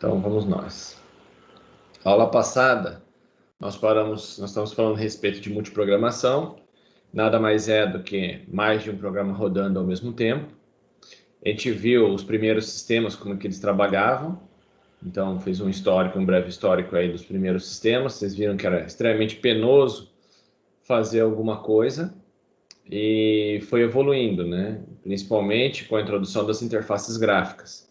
Então vamos nós. Aula passada, nós estamos falando a respeito de multiprogramação. Nada mais é do que mais de um programa rodando ao mesmo tempo. A gente viu os primeiros sistemas, como que eles trabalhavam. Então, fez um histórico, um breve histórico aí dos primeiros sistemas. Vocês viram que era extremamente penoso fazer alguma coisa e foi evoluindo, né? Principalmente com a introdução das interfaces gráficas.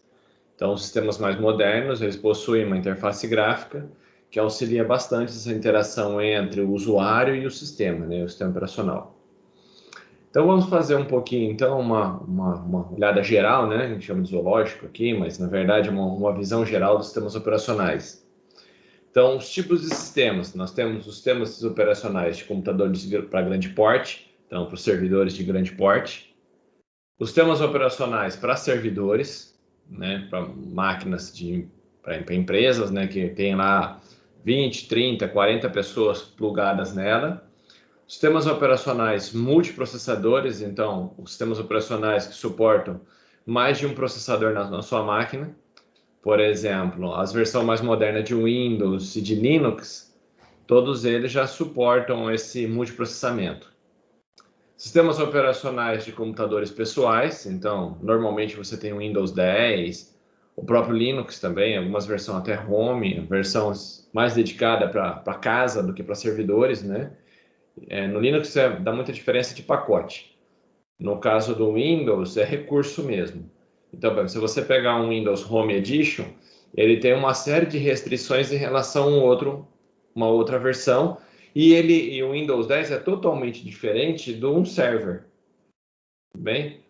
Então, os sistemas mais modernos, eles possuem uma interface gráfica que auxilia bastante essa interação entre o usuário e o sistema, né? O sistema operacional. Então, vamos fazer um pouquinho, então, uma olhada geral, né? A gente chama de zoológico aqui, mas, na verdade, uma visão geral dos sistemas operacionais. Então, os tipos de sistemas. Nós temos os sistemas operacionais de computadores para grande porte, então, para os servidores de grande porte. Os sistemas operacionais para servidores, né, para máquinas para empresas, né, que tem lá 20, 30, 40 pessoas plugadas nela. Sistemas operacionais multiprocessadores, então, os sistemas operacionais que suportam mais de um processador na sua máquina. Por exemplo, as versões mais modernas de Windows e de Linux, todos eles já suportam esse multiprocessamento. Sistemas operacionais de computadores pessoais, então, normalmente você tem o Windows 10, o próprio Linux também, algumas versões até Home, versões mais dedicadas para casa do que para servidores, né? No Linux dá muita diferença de pacote. No caso do Windows, é recurso mesmo. Então, se você pegar um Windows Home Edition, ele tem uma série de restrições em relação a uma outra versão, e o Windows 10 é totalmente diferente de um server. Bem,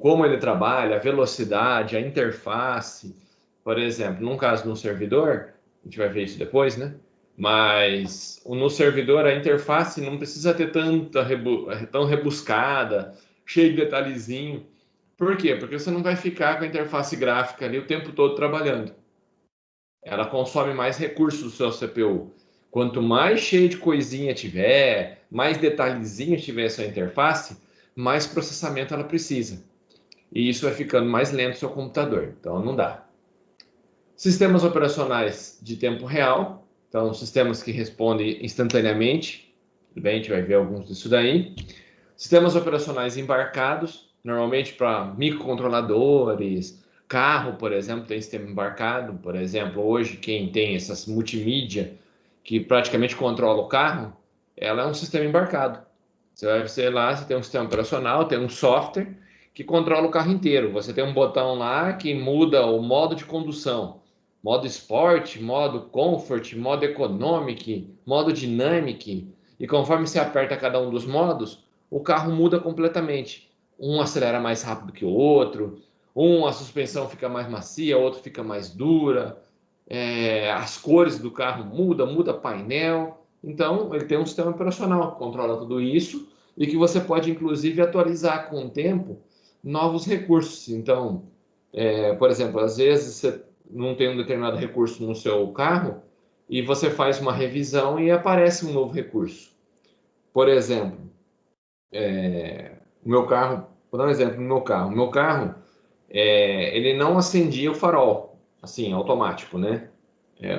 como ele trabalha, a velocidade, a interface. Por exemplo, num caso de um servidor, a gente vai ver isso depois, né? Mas no servidor a interface não precisa ter tão rebuscada, cheio de detalhezinho. Por quê? Porque você não vai ficar com a interface gráfica ali o tempo todo trabalhando. Ela consome mais recursos do seu CPU. Quanto mais cheio de coisinha tiver, mais detalhezinho tiver a sua interface, mais processamento ela precisa. E isso vai ficando mais lento no seu computador. Então não dá. Sistemas operacionais de tempo real. Então, sistemas que respondem instantaneamente. Tudo bem, a gente vai ver alguns disso daí. Sistemas operacionais embarcados, normalmente para microcontroladores, carro, por exemplo, tem sistema embarcado. Por exemplo, hoje quem tem essas multimídia que praticamente controla o carro, ela é um sistema embarcado. Você vai ver lá, você tem um sistema operacional, tem um software que controla o carro inteiro. Você tem um botão lá que muda o modo de condução. Modo Sport, modo Comfort, modo Economic, modo Dynamic. E conforme você aperta cada um dos modos, o carro muda completamente. Um acelera mais rápido que o outro, a suspensão fica mais macia, o outro fica mais dura, as cores do carro muda painel. Então, ele tem um sistema operacional que controla tudo isso e que você pode, inclusive, atualizar com o tempo novos recursos. Então, por exemplo, às vezes você não tem um determinado recurso no seu carro e você faz uma revisão e aparece um novo recurso. Por exemplo, o meu carro, vou dar um exemplo no meu carro. O meu carro, ele não acendia o farol, assim, automático, né?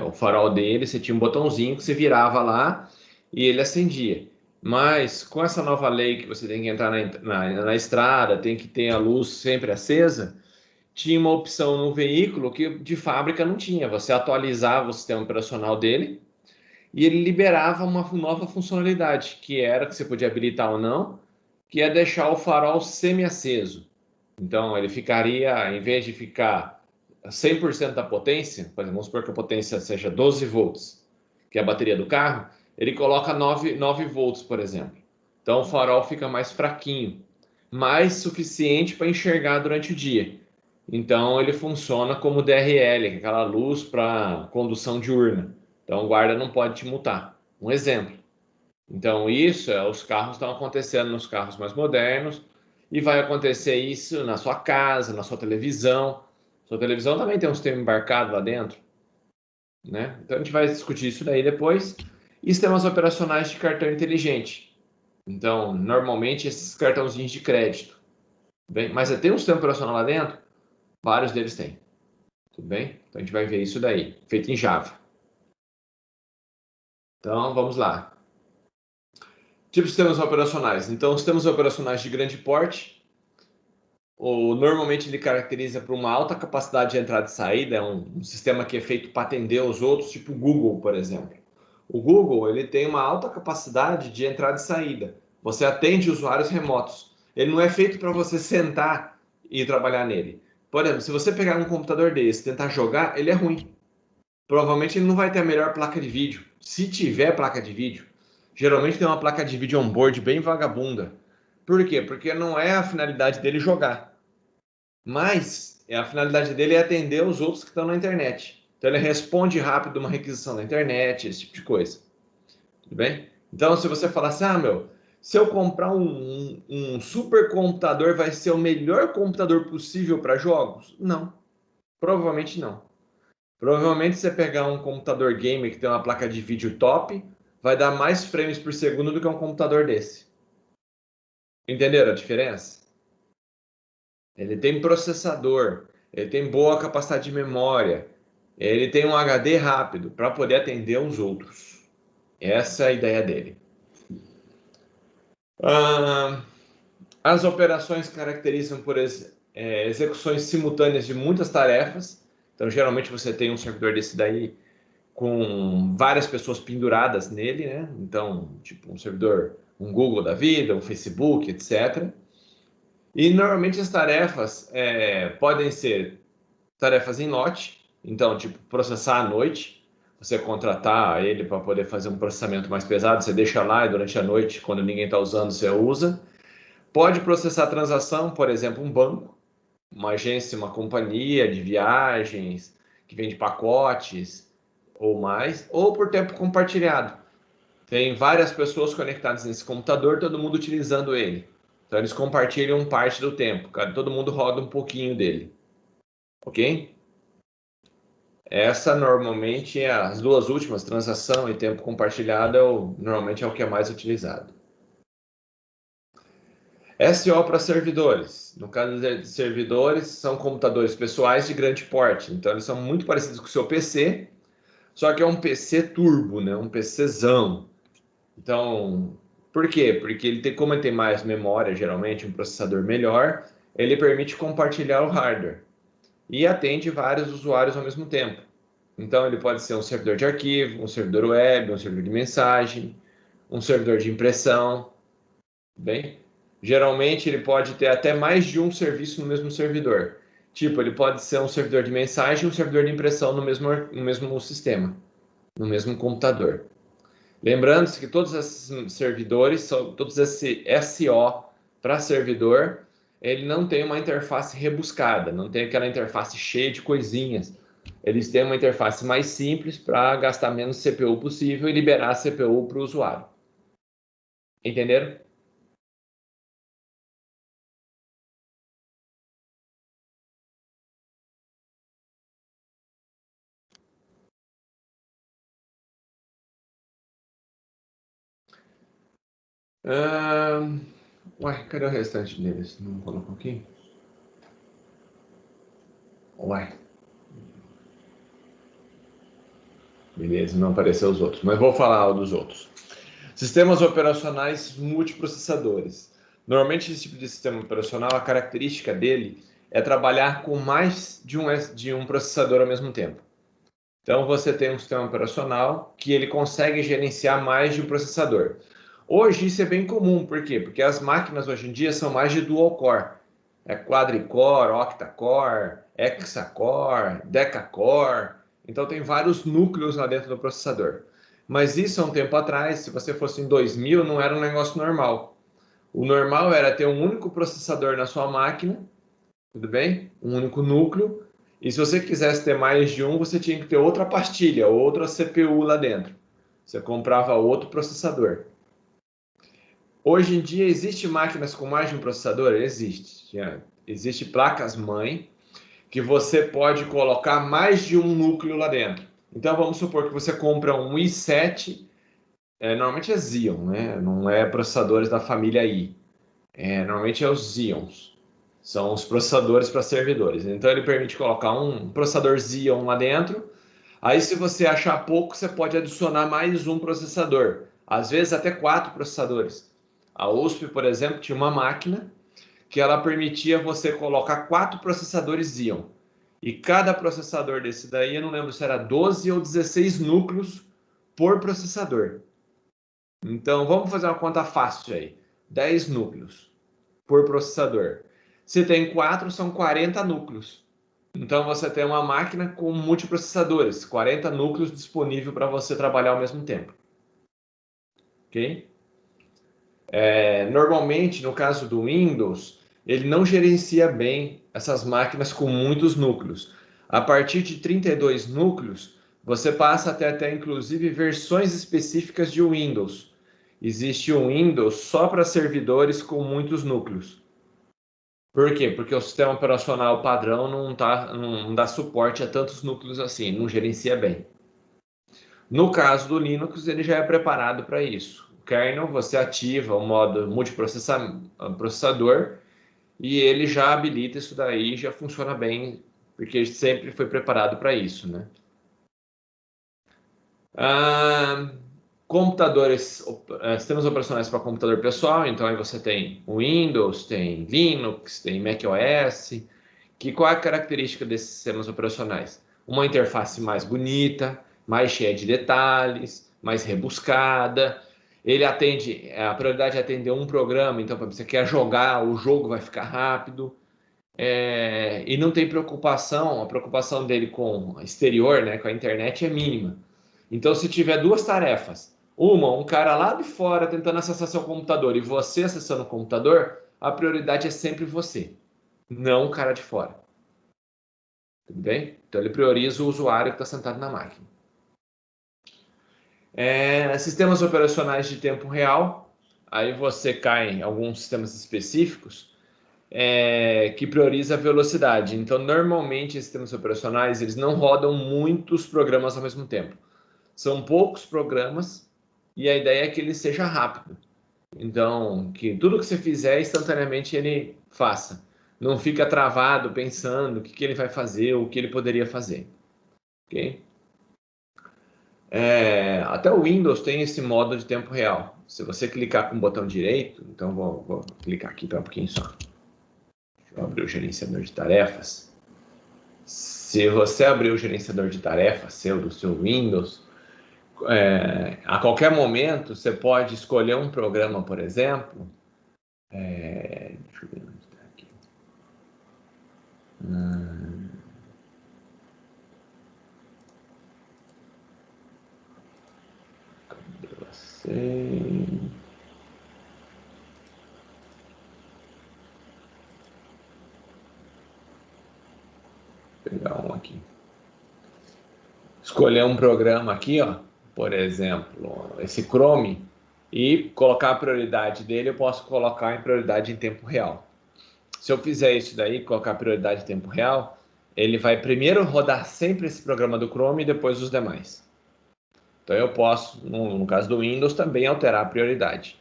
O farol dele, você tinha um botãozinho que você virava lá e ele acendia. Mas com essa nova lei que você tem que entrar na estrada, tem que ter a luz sempre acesa, tinha uma opção no veículo que de fábrica não tinha. Você atualizava o sistema operacional dele e ele liberava uma nova funcionalidade, que era que você podia habilitar ou não, que é deixar o farol semi-aceso. Então, ele ficaria, em vez de ficar 100% da potência, por exemplo, vamos supor que a potência seja 12 volts, que é a bateria do carro, ele coloca 9 volts, por exemplo. Então, o farol fica mais fraquinho, mais suficiente para enxergar durante o dia. Então, ele funciona como DRL, aquela luz para condução diurna. Então, o guarda não pode te multar. Um exemplo. Então, os carros estão acontecendo nos carros mais modernos e vai acontecer isso na sua casa, na sua televisão. Sua televisão também tem um sistema embarcado lá dentro, né? Então, a gente vai discutir isso daí depois. E sistemas operacionais de cartão inteligente. Então, normalmente, esses cartãozinhos de crédito. Bem, mas tem um sistema operacional lá dentro? Vários deles têm. Tudo bem? Então, a gente vai ver isso daí, feito em Java. Então, vamos lá. Tipos de sistemas operacionais. Então, sistemas operacionais de grande porte, normalmente ele caracteriza por uma alta capacidade de entrada e saída, é um sistema que é feito para atender os outros, tipo o Google, por exemplo. O Google ele tem uma alta capacidade de entrada e saída. Você atende usuários remotos. Ele não é feito para você sentar e trabalhar nele. Por exemplo, se você pegar um computador desse e tentar jogar, ele é ruim. Provavelmente ele não vai ter a melhor placa de vídeo. Se tiver placa de vídeo, geralmente tem uma placa de vídeo on-board bem vagabunda. Por quê? Porque não é a finalidade dele jogar. Mas a finalidade dele é atender os outros que estão na internet. Então ele responde rápido uma requisição na internet, esse tipo de coisa. Tudo bem? Então se você falar assim, se eu comprar um super computador, vai ser o melhor computador possível para jogos? Não. Provavelmente não. Provavelmente você pegar um computador gamer que tem uma placa de vídeo top, vai dar mais frames por segundo do que um computador desse. Entenderam a diferença? Ele tem processador, ele tem boa capacidade de memória, ele tem um HD rápido para poder atender os outros. Essa é a ideia dele. As operações caracterizam por execuções simultâneas de muitas tarefas. Então, geralmente você tem um servidor desse daí com várias pessoas penduradas nele, né? Então, tipo um servidor, um Google da vida, um Facebook, etc. E normalmente as tarefas podem ser tarefas em lote, então, tipo, processar à noite, você contratar ele para poder fazer um processamento mais pesado, você deixa lá e durante a noite, quando ninguém está usando, você usa. Pode processar transação, por exemplo, um banco, uma agência, uma companhia de viagens, que vende pacotes ou mais, ou por tempo compartilhado. Tem várias pessoas conectadas nesse computador, todo mundo utilizando ele. Então eles compartilham parte do tempo, cara. Todo mundo roda um pouquinho dele. Ok? Essa normalmente é as duas últimas, transação e tempo compartilhado, normalmente é o que é mais utilizado. SO para servidores. No caso de servidores, são computadores pessoais de grande porte. Então, eles são muito parecidos com o seu PC, só que é um PC turbo, né? Um PCzão. Então, por quê? Porque como ele tem mais memória, geralmente, um processador melhor, ele permite compartilhar o hardware e atende vários usuários ao mesmo tempo. Então, ele pode ser um servidor de arquivo, um servidor web, um servidor de mensagem, um servidor de impressão, bem? Geralmente, ele pode ter até mais de um serviço no mesmo servidor. Tipo, ele pode ser um servidor de mensagem e um servidor de impressão no mesmo sistema, no mesmo computador. Lembrando-se que todos esses servidores, todos esse SO para servidor, ele não tem uma interface rebuscada, não tem aquela interface cheia de coisinhas. Eles têm uma interface mais simples para gastar menos CPU possível e liberar a CPU para o usuário. Entenderam? Ué, cadê o restante deles? Não colocou aqui? Ué. Beleza, não apareceu os outros, mas vou falar dos outros. Sistemas operacionais multiprocessadores. Normalmente, esse tipo de sistema operacional, a característica dele é trabalhar com mais de um processador ao mesmo tempo. Então, você tem um sistema operacional que ele consegue gerenciar mais de um processador. Hoje, isso é bem comum. Por quê? Porque as máquinas hoje em dia são mais de dual core. É quadricore, octa-core, hexa-core, deca-core. Então, tem vários núcleos lá dentro do processador. Mas isso há um tempo atrás, se você fosse em 2000, não era um negócio normal. O normal era ter um único processador na sua máquina, tudo bem? Um único núcleo. E se você quisesse ter mais de um, você tinha que ter outra pastilha, outra CPU lá dentro. Você comprava outro processador. Hoje em dia, existe máquinas com mais de um processador? Existe. Existe placas-mãe que você pode colocar mais de um núcleo lá dentro. Então, vamos supor que você compra um i7, normalmente é Xeon, né? Não é processadores da família i. Normalmente é os Xeons. São os processadores para servidores. Então, ele permite colocar um processador Xeon lá dentro. Aí, se você achar pouco, você pode adicionar mais um processador. Às vezes, até 4 processadores. A USP, por exemplo, tinha uma máquina que ela permitia você colocar 4 processadores Xeon. E cada processador desse daí, eu não lembro se era 12 ou 16 núcleos por processador. Então, vamos fazer uma conta fácil aí. 10 núcleos por processador. Se tem 4, são 40 núcleos. Então, você tem uma máquina com multiprocessadores, 40 núcleos disponível para você trabalhar ao mesmo tempo. Ok? Normalmente, no caso do Windows, ele não gerencia bem essas máquinas com muitos núcleos. A partir de 32 núcleos, você passa até ter, inclusive, versões específicas de Windows. Existe um Windows só para servidores com muitos núcleos. Por quê? Porque o sistema operacional padrão não dá suporte a tantos núcleos assim, não gerencia bem. No caso do Linux, ele já é preparado para isso. O kernel, você ativa o modo multiprocessador e ele já habilita isso daí, já funciona bem, porque sempre foi preparado para isso, né? Computadores, sistemas operacionais para computador pessoal, então aí você tem Windows, tem Linux, tem macOS. Qual é a característica desses sistemas operacionais? Uma interface mais bonita, mais cheia de detalhes, mais rebuscada. Ele atende, a prioridade é atender um programa, então você quer jogar, o jogo vai ficar rápido. E não tem preocupação, a preocupação dele com o exterior, né, com a internet é mínima. Então, se tiver duas tarefas, um cara lá de fora tentando acessar seu computador e você acessando o computador, a prioridade é sempre você, não o cara de fora. Tudo bem? Então, ele prioriza o usuário que está sentado na máquina. Sistemas operacionais de tempo real, aí você cai em alguns sistemas específicos que prioriza a velocidade. Então, normalmente, esses sistemas operacionais, eles não rodam muitos programas ao mesmo tempo. São poucos programas e a ideia é que ele seja rápido. Então, que tudo que você fizer, instantaneamente ele faça. Não fica travado pensando o que ele vai fazer, o que ele poderia fazer. Ok? Até o Windows tem esse modo de tempo real. Se você clicar com o botão direito, então vou clicar aqui para um pouquinho só. Deixa eu abrir o gerenciador de tarefas. Se você abrir o gerenciador de tarefas do seu Windows, a qualquer momento você pode escolher um programa, por exemplo. Deixa eu ver onde está aqui. Cadê você? Vou pegar um aqui. Escolher um programa aqui, ó, por exemplo, esse Chrome, e colocar a prioridade dele, eu posso colocar em prioridade em tempo real. Se eu fizer isso daí, colocar a prioridade em tempo real, ele vai primeiro rodar sempre esse programa do Chrome e depois os demais. Então eu posso, no caso do Windows, também alterar a prioridade.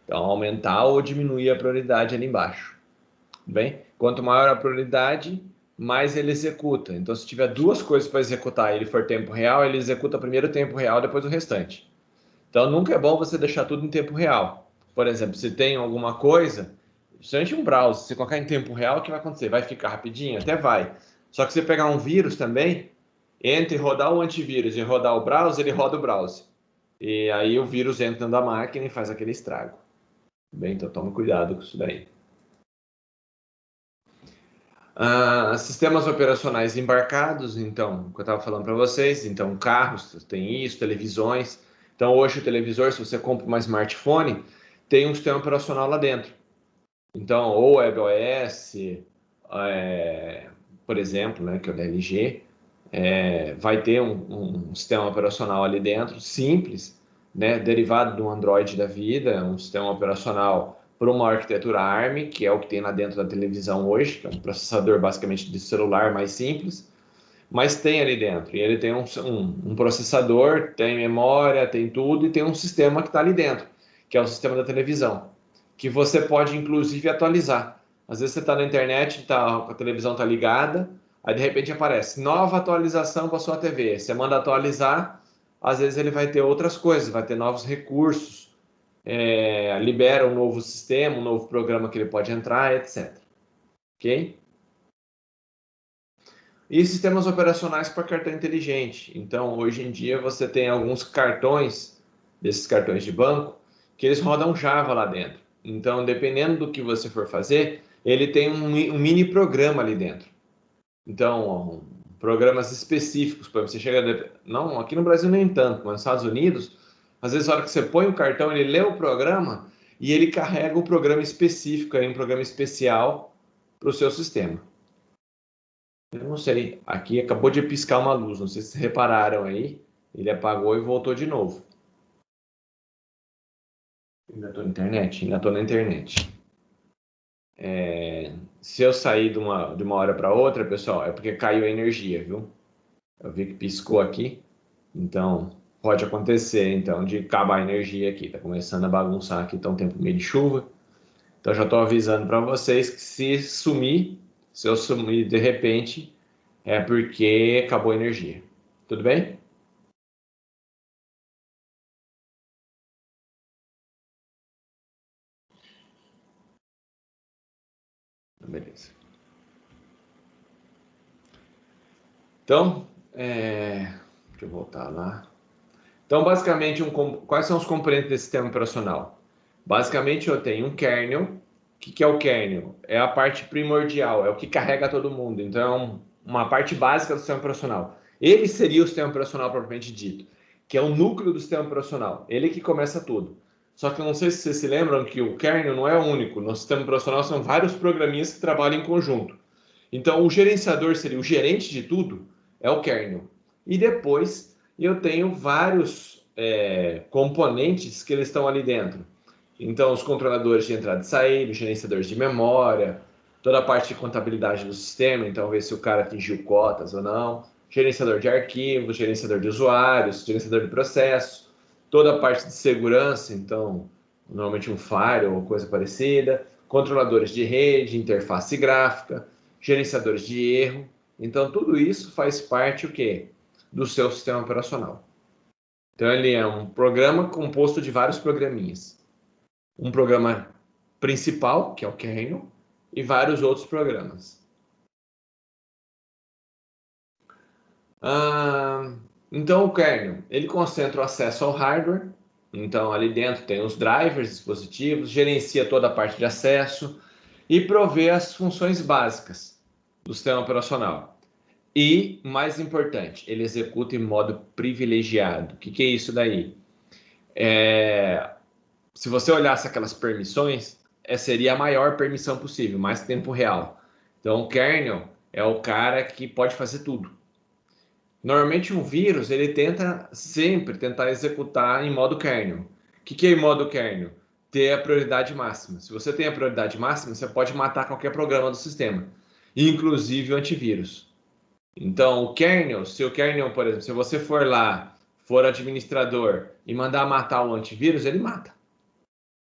Então aumentar ou diminuir a prioridade ali embaixo. Bem, quanto maior a prioridade, mais ele executa. Então, se tiver duas coisas para executar e ele for tempo real, ele executa primeiro o tempo real, depois o restante. Então, nunca é bom você deixar tudo em tempo real. Por exemplo, se tem alguma coisa, principalmente um browser, se colocar em tempo real, o que vai acontecer? Vai ficar rapidinho? Até vai. Só que se você pegar um vírus também, entre rodar o antivírus e rodar o browser, ele roda o browser. E aí o vírus entra dentro da máquina e faz aquele estrago. Bem, então tome cuidado com isso daí. Sistemas operacionais embarcados, então, que eu estava falando para vocês, então carros tem isso, televisões. Então hoje o televisor, se você compra uma smartphone, tem um sistema operacional lá dentro. Então, ou WebOS, por exemplo, né, que é o da LG, vai ter um sistema operacional ali dentro, simples, né, derivado do Android da vida, um sistema operacional para uma arquitetura ARM, que é o que tem lá dentro da televisão hoje, que é um processador basicamente de celular mais simples, mas tem ali dentro. E ele tem um processador, tem memória, tem tudo, e tem um sistema que está ali dentro, que é o sistema da televisão, que você pode inclusive atualizar. Às vezes você está na internet, a televisão está ligada, aí de repente aparece nova atualização para sua TV. Você manda atualizar, às vezes ele vai ter outras coisas, vai ter novos recursos, libera um novo sistema, um novo programa que ele pode entrar, etc. Ok? E sistemas operacionais para cartão inteligente. Então, hoje em dia, você tem alguns cartões, desses cartões de banco, que eles rodam Java lá dentro. Então, dependendo do que você for fazer, ele tem um mini programa ali dentro. Então, programas específicos, para você chegar... Não, aqui no Brasil nem tanto, mas nos Estados Unidos, às vezes, na hora que você põe o cartão, ele lê o programa e ele carrega o programa específico, aí, um programa especial para o seu sistema. Eu não sei, aqui acabou de piscar uma luz, não sei se vocês repararam aí, ele apagou e voltou de novo. Ainda estou na internet? Ainda estou na internet. Se eu sair de uma hora para outra, pessoal, é porque caiu a energia, viu? Eu vi que piscou aqui, então pode acontecer, então, de acabar a energia aqui. Tá começando a bagunçar aqui, tá um tempo meio de chuva. Então já estou avisando para vocês que se eu sumir de repente, é porque acabou a energia. Tudo bem? Beleza. Então, deixa eu voltar lá. Então, basicamente, quais são os componentes desse sistema operacional? Basicamente, eu tenho um kernel. O que é o kernel? É a parte primordial, é o que carrega todo mundo. Então, uma parte básica do sistema operacional. Ele seria o sistema operacional propriamente dito, que é o núcleo do sistema operacional. Ele que começa tudo. Só que eu não sei se vocês se lembram que o kernel não é único. No sistema operacional são vários programinhas que trabalham em conjunto. Então, o gerenciador seria o gerente de tudo, é o kernel. E depois eu tenho vários componentes que eles estão ali dentro. Então, os controladores de entrada e saída, os gerenciadores de memória, toda a parte de contabilidade do sistema, então ver se o cara atingiu cotas ou não, gerenciador de arquivos, gerenciador de usuários, gerenciador de processos, toda a parte de segurança, então, normalmente um firewall ou coisa parecida, controladores de rede, interface gráfica, gerenciadores de erro. Então, tudo isso faz parte o quê? Do seu sistema operacional. Então, ele é um programa composto de vários programinhas. Um programa principal, que é o kernel, e vários outros programas. Então, o kernel, ele concentra o acesso ao hardware. Então, ali dentro tem os drivers, dispositivos, gerencia toda a parte de acesso e provê as funções básicas do sistema operacional. E, mais importante, ele executa em modo privilegiado. O que é isso daí? Se você olhasse aquelas permissões, seria a maior permissão possível, mais tempo real. Então, o kernel é o cara que pode fazer tudo. Normalmente, um vírus, ele tenta sempre tentar executar em modo kernel. O que é em modo kernel? Ter a prioridade máxima. Se você tem a prioridade máxima, você pode matar qualquer programa do sistema, inclusive o antivírus. Então, o kernel, se o kernel, por exemplo, se você for lá, for administrador e mandar matar o antivírus, ele mata.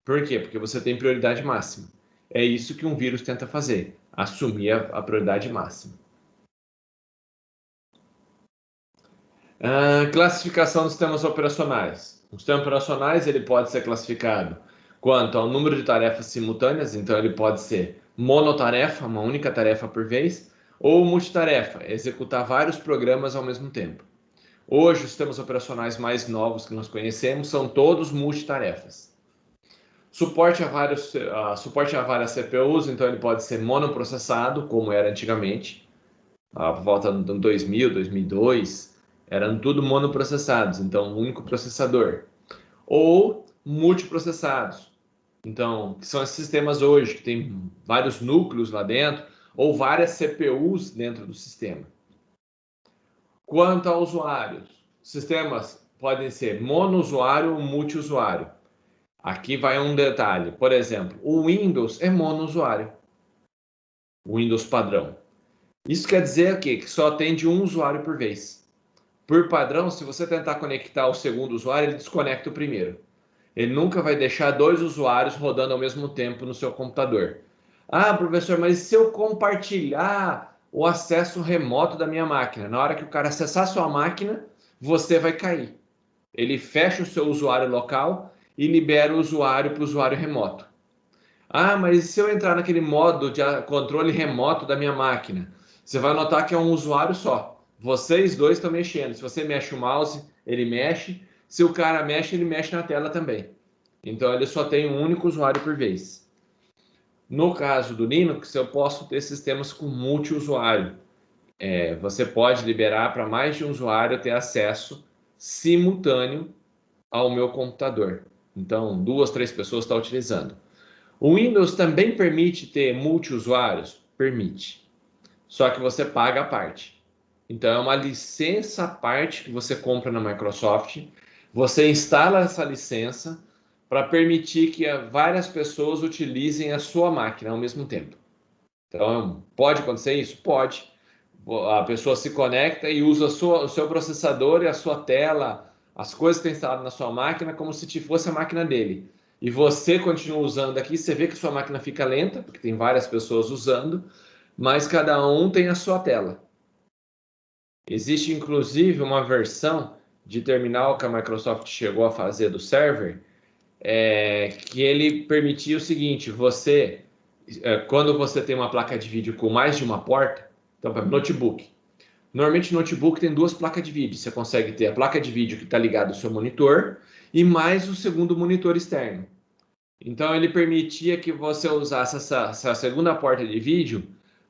Por quê? Porque você tem prioridade máxima. É isso que um vírus tenta fazer, assumir a prioridade máxima. Classificação dos sistemas operacionais. Os sistemas operacionais ele pode ser classificado quanto ao número de tarefas simultâneas, então ele pode ser monotarefa, uma única tarefa por vez, ou multitarefa, executar vários programas ao mesmo tempo. Hoje, os sistemas operacionais mais novos que nós conhecemos são todos multitarefas. Suporte a várias CPUs, então ele pode ser monoprocessado, como era antigamente, por volta de 2000, 2002, eram tudo monoprocessados, então um único processador. Ou multiprocessados, então, que são esses sistemas hoje, que tem vários núcleos lá dentro, ou várias CPUs dentro do sistema. Quanto a usuários, sistemas podem ser monousuário ou multiusuário. Aqui vai um detalhe. Por exemplo, o Windows é monousuário. O Windows padrão. Isso quer dizer o quê? Que só atende um usuário por vez. Por padrão, se você tentar conectar o segundo usuário, ele desconecta o primeiro. Ele nunca vai deixar dois usuários rodando ao mesmo tempo no seu computador. Ah, professor, mas se eu compartilhar o acesso remoto da minha máquina, na hora que o cara acessar a sua máquina, você vai cair. Ele fecha o seu usuário local e libera o usuário para o usuário remoto. Ah, mas se eu entrar naquele modo de controle remoto da minha máquina, você vai notar que é um usuário só. Vocês dois estão mexendo. Se você mexe o mouse, ele mexe. Se o cara mexe, ele mexe na tela também. Então ele só tem um único usuário por vez. No caso do Linux, eu posso ter sistemas com multiusuário. Você pode liberar para mais de um usuário ter acesso simultâneo ao meu computador. Então, 2, 3 pessoas estão utilizando. O Windows também permite ter multiusuários? Permite. Só que você paga a parte. Então, é uma licença à parte que você compra na Microsoft. Você instala essa licença para permitir que várias pessoas utilizem a sua máquina ao mesmo tempo. Então, pode acontecer isso? Pode. A pessoa se conecta e usa o seu processador e a sua tela, as coisas que estão instaladas na sua máquina, como se fosse a máquina dele. E você continua usando aqui, você vê que sua máquina fica lenta, porque tem várias pessoas usando, mas cada um tem a sua tela. Existe inclusive uma versão de terminal que a Microsoft chegou a fazer do server, que ele permitia o seguinte: quando você tem uma placa de vídeo com mais de uma porta, então, para notebook. Normalmente, notebook tem 2 placas de vídeo. Você consegue ter a placa de vídeo que está ligada ao seu monitor e mais o segundo monitor externo. Então, ele permitia que você usasse essa segunda porta de vídeo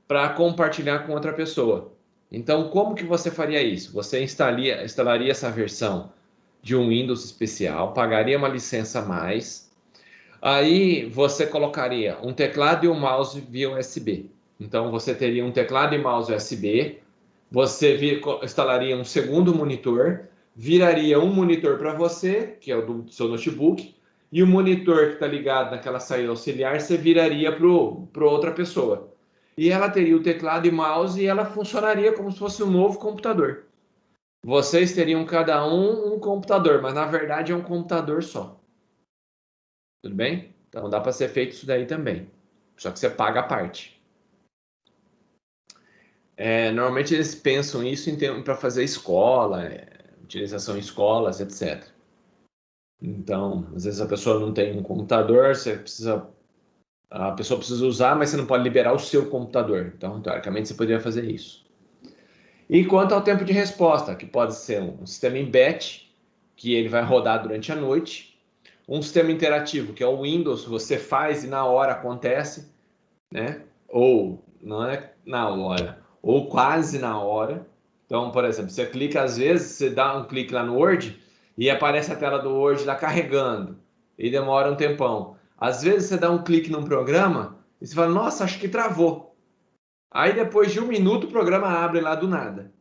para compartilhar com outra pessoa. Então, como que você faria isso? Você instalaria essa versão de um Windows especial, pagaria uma licença a mais, aí você colocaria um teclado e um mouse via USB. Então, você teria um teclado e mouse USB, você instalaria um segundo monitor, viraria um monitor para você, que é o do seu notebook, e o monitor que está ligado naquela saída auxiliar, você viraria para outra pessoa. E ela teria o teclado e mouse e ela funcionaria como se fosse um novo computador. Vocês teriam cada um computador, mas na verdade é um computador só. Tudo bem? Então dá para ser feito isso daí também. Só que você paga a parte. Normalmente eles pensam isso para fazer escola, utilização em escolas, etc. Então, às vezes a pessoa não tem um computador, a pessoa precisa usar, mas você não pode liberar o seu computador. Então, teoricamente, você poderia fazer isso. E quanto ao tempo de resposta, que pode ser um sistema em batch, que ele vai rodar durante a noite, um sistema interativo, que é o Windows, você faz e na hora acontece, né? Ou não é na hora, ou quase na hora. Então, por exemplo, você clica às vezes, você dá um clique lá no Word e aparece a tela do Word lá carregando e demora um tempão. Às vezes você dá um clique num programa e você fala, nossa, acho que travou. Aí depois de 1 minuto o programa abre lá do nada.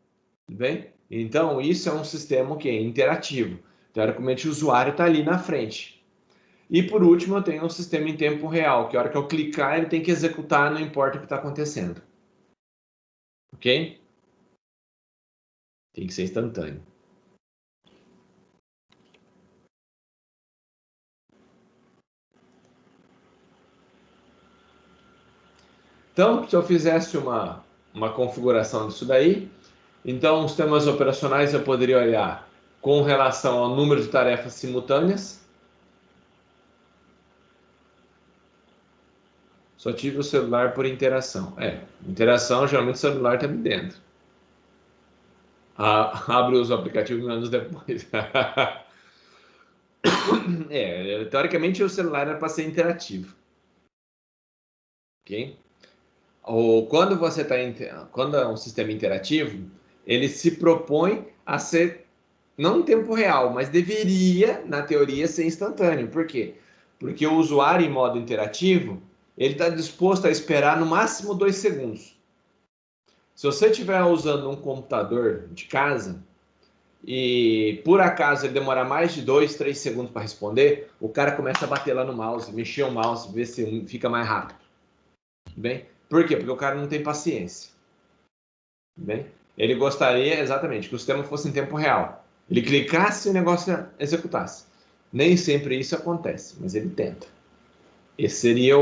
Tudo bem? Então, isso é um sistema que é interativo. Teoricamente, o usuário está ali na frente. E por último, eu tenho um sistema em tempo real, que a hora que eu clicar, ele tem que executar, não importa o que está acontecendo. Ok? Tem que ser instantâneo. Então, se eu fizesse uma configuração disso daí, então os sistemas operacionais eu poderia olhar com relação ao número de tarefas simultâneas. Só tive o celular por interação. Interação, geralmente o celular está ali dentro. Abre os aplicativos anos depois. Teoricamente o celular era para ser interativo. Ok? Quando você quando é um sistema interativo, ele se propõe a ser não em tempo real, mas deveria, na teoria, ser instantâneo. Por quê? Porque o usuário em modo interativo, ele está disposto a esperar no máximo 2 segundos. Se você estiver usando um computador de casa e por acaso ele demorar mais de 2, 3 segundos para responder, o cara começa a bater lá no mouse, mexer o mouse, ver se fica mais rápido. Bem? Por quê? Porque o cara não tem paciência. Bem? Ele gostaria exatamente que o sistema fosse em tempo real. Ele clicasse e o negócio executasse. Nem sempre isso acontece, mas ele tenta. Esse seria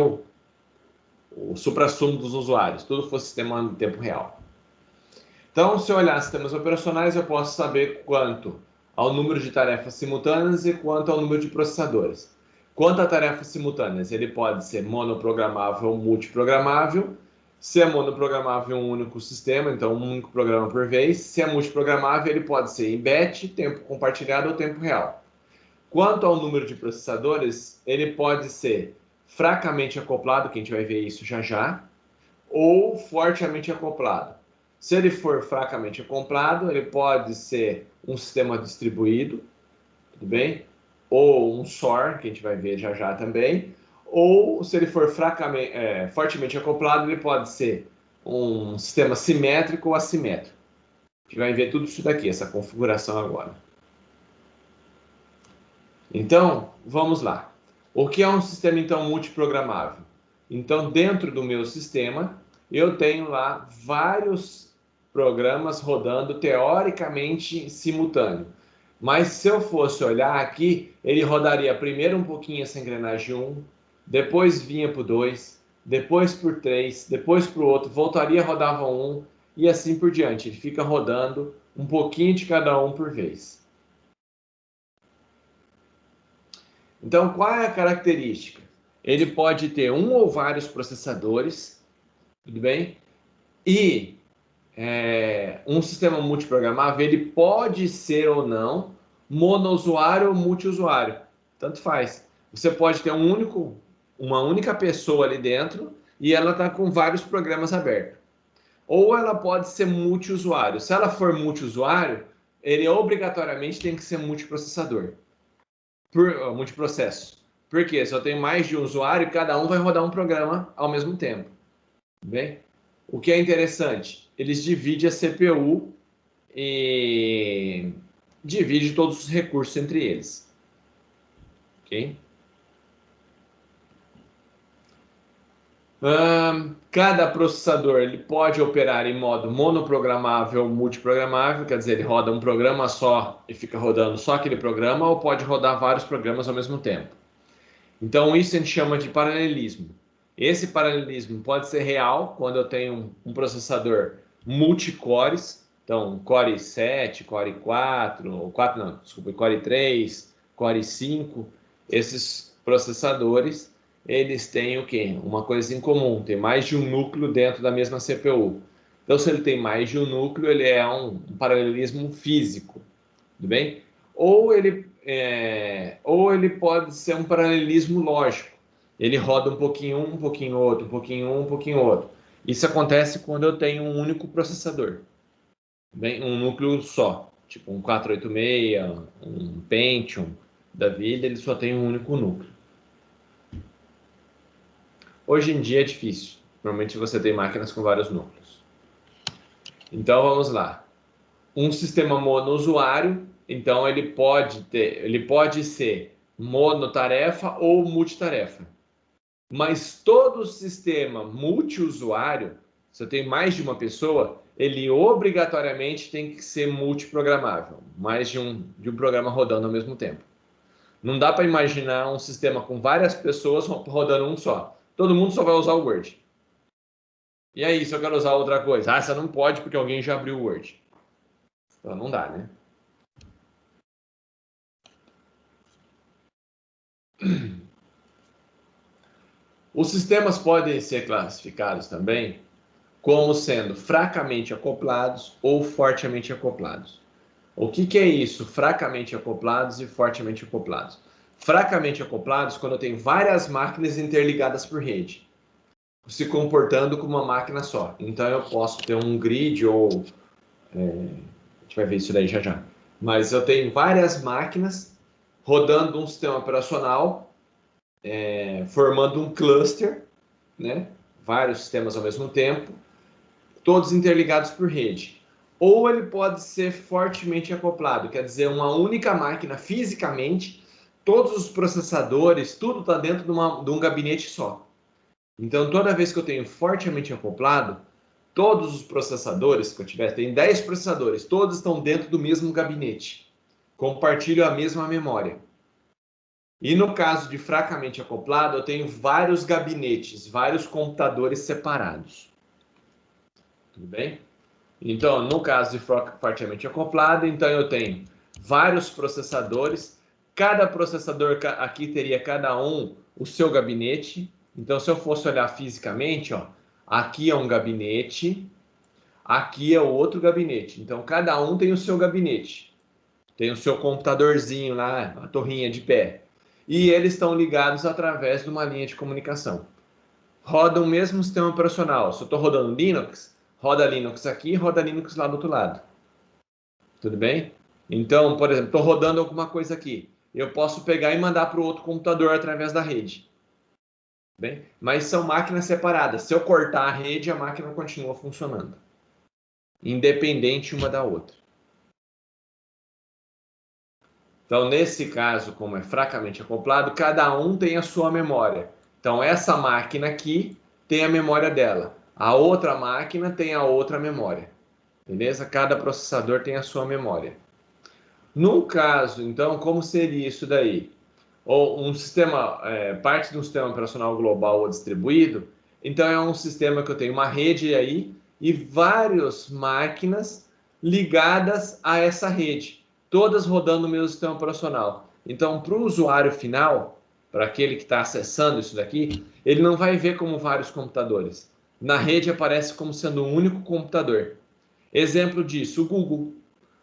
o suprassumo dos usuários, tudo fosse sistema em tempo real. Então, se eu olhar sistemas operacionais, eu posso saber quanto ao número de tarefas simultâneas e quanto ao número de processadores. Quanto a tarefas simultâneas, ele pode ser monoprogramável ou multiprogramável. Se é monoprogramável, um único sistema, então um único programa por vez. Se é multiprogramável, ele pode ser em batch, tempo compartilhado ou tempo real. Quanto ao número de processadores, ele pode ser fracamente acoplado, que a gente vai ver isso já já, ou fortemente acoplado. Se ele for fracamente acoplado, ele pode ser um sistema distribuído, tudo bem? Ou um SOR, que a gente vai ver já já também. Ou, se ele for fortemente acoplado, ele pode ser um sistema simétrico ou assimétrico. A gente vai ver tudo isso daqui, essa configuração agora. Então, vamos lá. O que é um sistema, então, multiprogramável? Então, dentro do meu sistema, eu tenho lá vários programas rodando teoricamente simultâneo. Mas se eu fosse olhar aqui, ele rodaria primeiro um pouquinho essa engrenagem 1, depois vinha para o 2, depois para o 3, depois para o outro, voltaria, rodava 1 e assim por diante. Ele fica rodando um pouquinho de cada um por vez. Então, qual é a característica? Ele pode ter um ou vários processadores, tudo bem? E um sistema multiprogramável, ele pode ser ou não monousuário ou multiusuário, tanto faz. Você pode ter uma única pessoa ali dentro e ela está com vários programas abertos. Ou ela pode ser multiusuário. Se ela for multiusuário, ele obrigatoriamente tem que ser multiprocessador. Multiprocesso. Por quê? Se eu tenho mais de um usuário, cada um vai rodar um programa ao mesmo tempo. Bem? O que é interessante, eles dividem a CPU e dividem todos os recursos entre eles. Ok? Cada processador ele pode operar em modo monoprogramável ou multiprogramável, quer dizer, ele roda um programa só e fica rodando só aquele programa, ou pode rodar vários programas ao mesmo tempo. Então, isso a gente chama de paralelismo. Esse paralelismo pode ser real quando eu tenho um processador multicores, então Core 7, Core 4, Core 3, Core 5, esses processadores, eles têm o quê? Uma coisa em comum, tem mais de um núcleo dentro da mesma CPU. Então, se ele tem mais de um núcleo, ele é um paralelismo físico, tudo bem? Ou ele pode ser um paralelismo lógico. Ele roda um pouquinho um pouquinho outro, um pouquinho um pouquinho outro. Isso acontece quando eu tenho um único processador, bem, um núcleo só, tipo um 486, um Pentium da vida, ele só tem um único núcleo. Hoje em dia é difícil. Normalmente você tem máquinas com vários núcleos. Então vamos lá. Um sistema monousuário, então ele pode ser monotarefa ou multitarefa. Mas todo sistema multiusuário, se eu tenho mais de uma pessoa, ele obrigatoriamente tem que ser multiprogramável, mais de um programa rodando ao mesmo tempo. Não dá para imaginar um sistema com várias pessoas rodando um só. Todo mundo só vai usar o Word. E aí, se eu quero usar outra coisa? Ah, você não pode porque alguém já abriu o Word. Então não dá, né? Os sistemas podem ser classificados também como sendo fracamente acoplados ou fortemente acoplados. O que é isso? Fracamente acoplados e fortemente acoplados. Fracamente acoplados quando eu tenho várias máquinas interligadas por rede, se comportando como uma máquina só. Então eu posso ter um grid ou... a gente vai ver isso daí já já. Mas eu tenho várias máquinas rodando um sistema operacional, formando um cluster, né? Vários sistemas ao mesmo tempo, todos interligados por rede. Ou ele pode ser fortemente acoplado, quer dizer, uma única máquina fisicamente, todos os processadores, tudo está dentro de um gabinete só. Então, toda vez que eu tenho fortemente acoplado, todos os processadores que eu tiver, tem 10 processadores, todos estão dentro do mesmo gabinete, compartilham a mesma memória. E no caso de fracamente acoplado, eu tenho vários gabinetes, vários computadores separados. Tudo bem? Então, no caso de fortemente acoplado, então eu tenho vários processadores. Cada processador aqui teria cada um o seu gabinete. Então, se eu fosse olhar fisicamente, ó, aqui é um gabinete, aqui é o outro gabinete. Então, cada um tem o seu gabinete. Tem o seu computadorzinho lá, a torrinha de pé. E eles estão ligados através de uma linha de comunicação. Roda o mesmo sistema operacional. Se eu estou rodando Linux, roda Linux aqui, roda Linux lá do outro lado. Tudo bem? Então, por exemplo, estou rodando alguma coisa aqui. Eu posso pegar e mandar para o outro computador através da rede. Bem? Mas são máquinas separadas. Se eu cortar a rede, a máquina continua funcionando. Independente uma da outra. Então, nesse caso, como é fracamente acoplado, cada um tem a sua memória. Então, essa máquina aqui tem a memória dela. A outra máquina tem a outra memória. Beleza? Cada processador tem a sua memória. No caso, então, como seria isso daí? Ou um sistema, parte de um sistema operacional global ou distribuído, então é um sistema que eu tenho uma rede aí e várias máquinas ligadas a essa rede, todas rodando o mesmo sistema operacional. Então, para o usuário final, para aquele que está acessando isso daqui, ele não vai ver como vários computadores. Na rede aparece como sendo um único computador. Exemplo disso, o Google.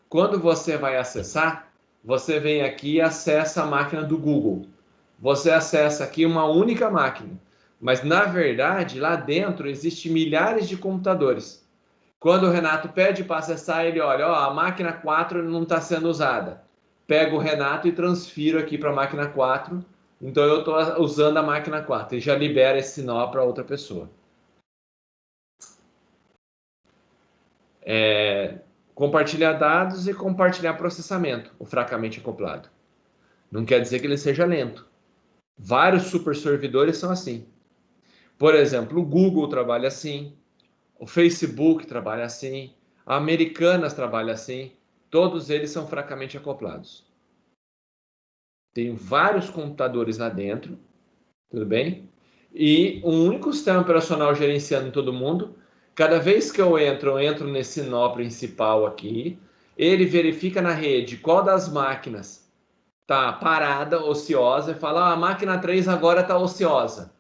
Quando você vai acessar, você vem aqui e acessa a máquina do Google. Você acessa aqui uma única máquina, mas na verdade lá dentro existe milhares de computadores. Quando o Renato pede para acessar, ele olha, ó, a máquina 4 não está sendo usada. Pego o Renato e transfiro aqui para a máquina 4. Então eu estou usando a máquina 4 e já libera esse nó para outra pessoa. Compartilhar dados e compartilhar processamento, o fracamente acoplado. Não quer dizer que ele seja lento. Vários super servidores são assim. Por exemplo, o Google trabalha assim, o Facebook trabalha assim, a Americanas trabalha assim. Todos eles são fracamente acoplados. Tem vários computadores lá dentro, tudo bem? E um único sistema operacional gerenciando todo mundo. Cada vez que eu entro nesse nó principal aqui, ele verifica na rede qual das máquinas está parada, ociosa, e fala, a máquina 3 agora está ociosa.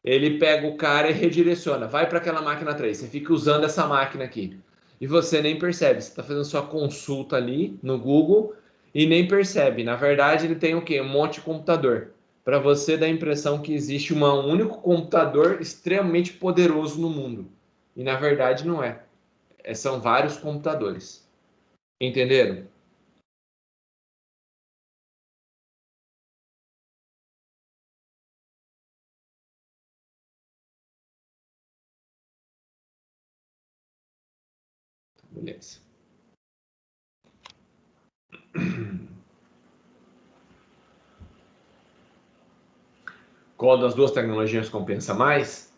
Ele pega o cara e redireciona, vai para aquela máquina 3, você fica usando essa máquina aqui. E você nem percebe, você está fazendo sua consulta ali no Google e nem percebe. Na verdade, ele tem o quê? Um monte de computador. Para você dar a impressão que existe um único computador extremamente poderoso no mundo. E na verdade não é. São vários computadores. Entenderam? Beleza. Qual das duas tecnologias compensa mais?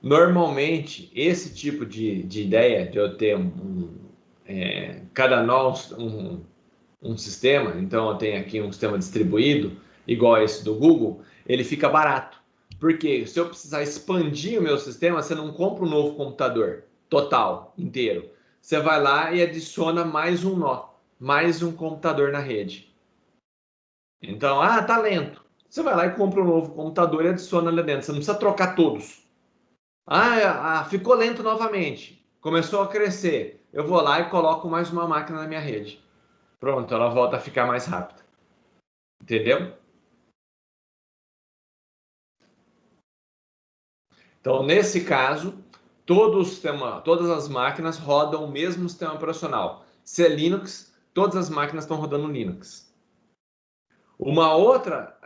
Normalmente, esse tipo de ideia de eu ter cada nó um sistema, então eu tenho aqui um sistema distribuído, igual esse do Google, ele fica barato. Porque se eu precisar expandir o meu sistema, você não compra um novo computador total, inteiro. Você vai lá e adiciona mais um nó, mais um computador na rede. Então, tá lento. Você vai lá e compra um novo computador e adiciona ali dentro. Você não precisa trocar todos. Ficou lento novamente. Começou a crescer. Eu vou lá e coloco mais uma máquina na minha rede. Pronto, ela volta a ficar mais rápida. Entendeu? Então, nesse caso, todas as máquinas rodam o mesmo sistema operacional. Se é Linux, todas as máquinas estão rodando Linux. Uma outra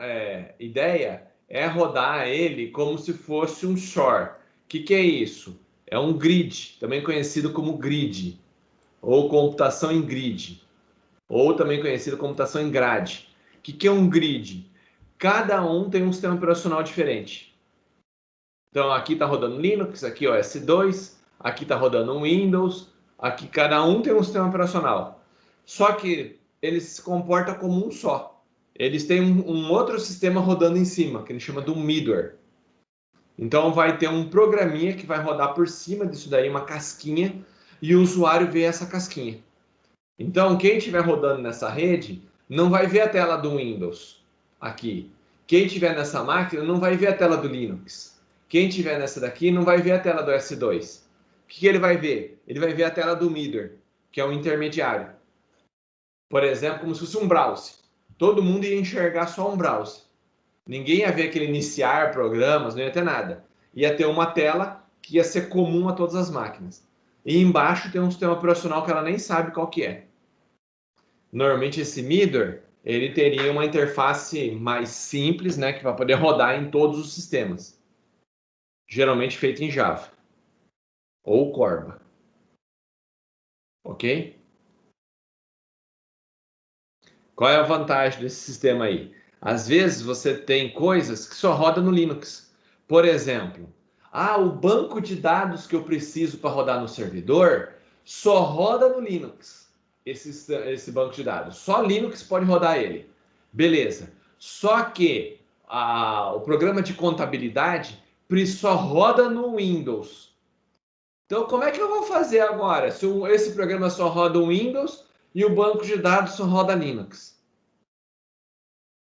ideia é rodar ele como se fosse um shore. O que é isso? É um grid, também conhecido como grid, ou computação em grid, ou também conhecido como computação em grade. O que é um grid? Cada um tem um sistema operacional diferente. Então aqui está rodando Linux, aqui OS2, aqui está rodando um Windows, aqui cada um tem um sistema operacional. Só que ele se comporta como um só. eles têm um outro sistema rodando em cima, que ele chama do middleware. Então vai ter um programinha que vai rodar por cima disso daí, uma casquinha, e o usuário vê essa casquinha. Então quem estiver rodando nessa rede não vai ver a tela do Windows aqui. Quem estiver nessa máquina não vai ver a tela do Linux. Quem estiver nessa daqui não vai ver a tela do S2. O que ele vai ver? Ele vai ver a tela do middleware, que é o intermediário. Por exemplo, como se fosse um browser. Todo mundo ia enxergar só um browser. Ninguém ia ver aquele iniciar programas, não ia ter nada. Ia ter uma tela que ia ser comum a todas as máquinas. E embaixo tem um sistema operacional que ela nem sabe qual que é. Normalmente esse middleware, ele teria uma interface mais simples, né, que vai poder rodar em todos os sistemas. Geralmente feito em Java ou Corba. Ok? Qual é a vantagem desse sistema aí? Às vezes você tem coisas que só rodam no Linux. Por exemplo, o banco de dados que eu preciso para rodar no servidor só roda no Linux. Esse banco de dados. Só Linux pode rodar ele. Beleza. Só que o programa de contabilidade só roda no Windows. Então, como é que eu vou fazer agora? Se esse programa só roda o Windows e o banco de dados só roda Linux?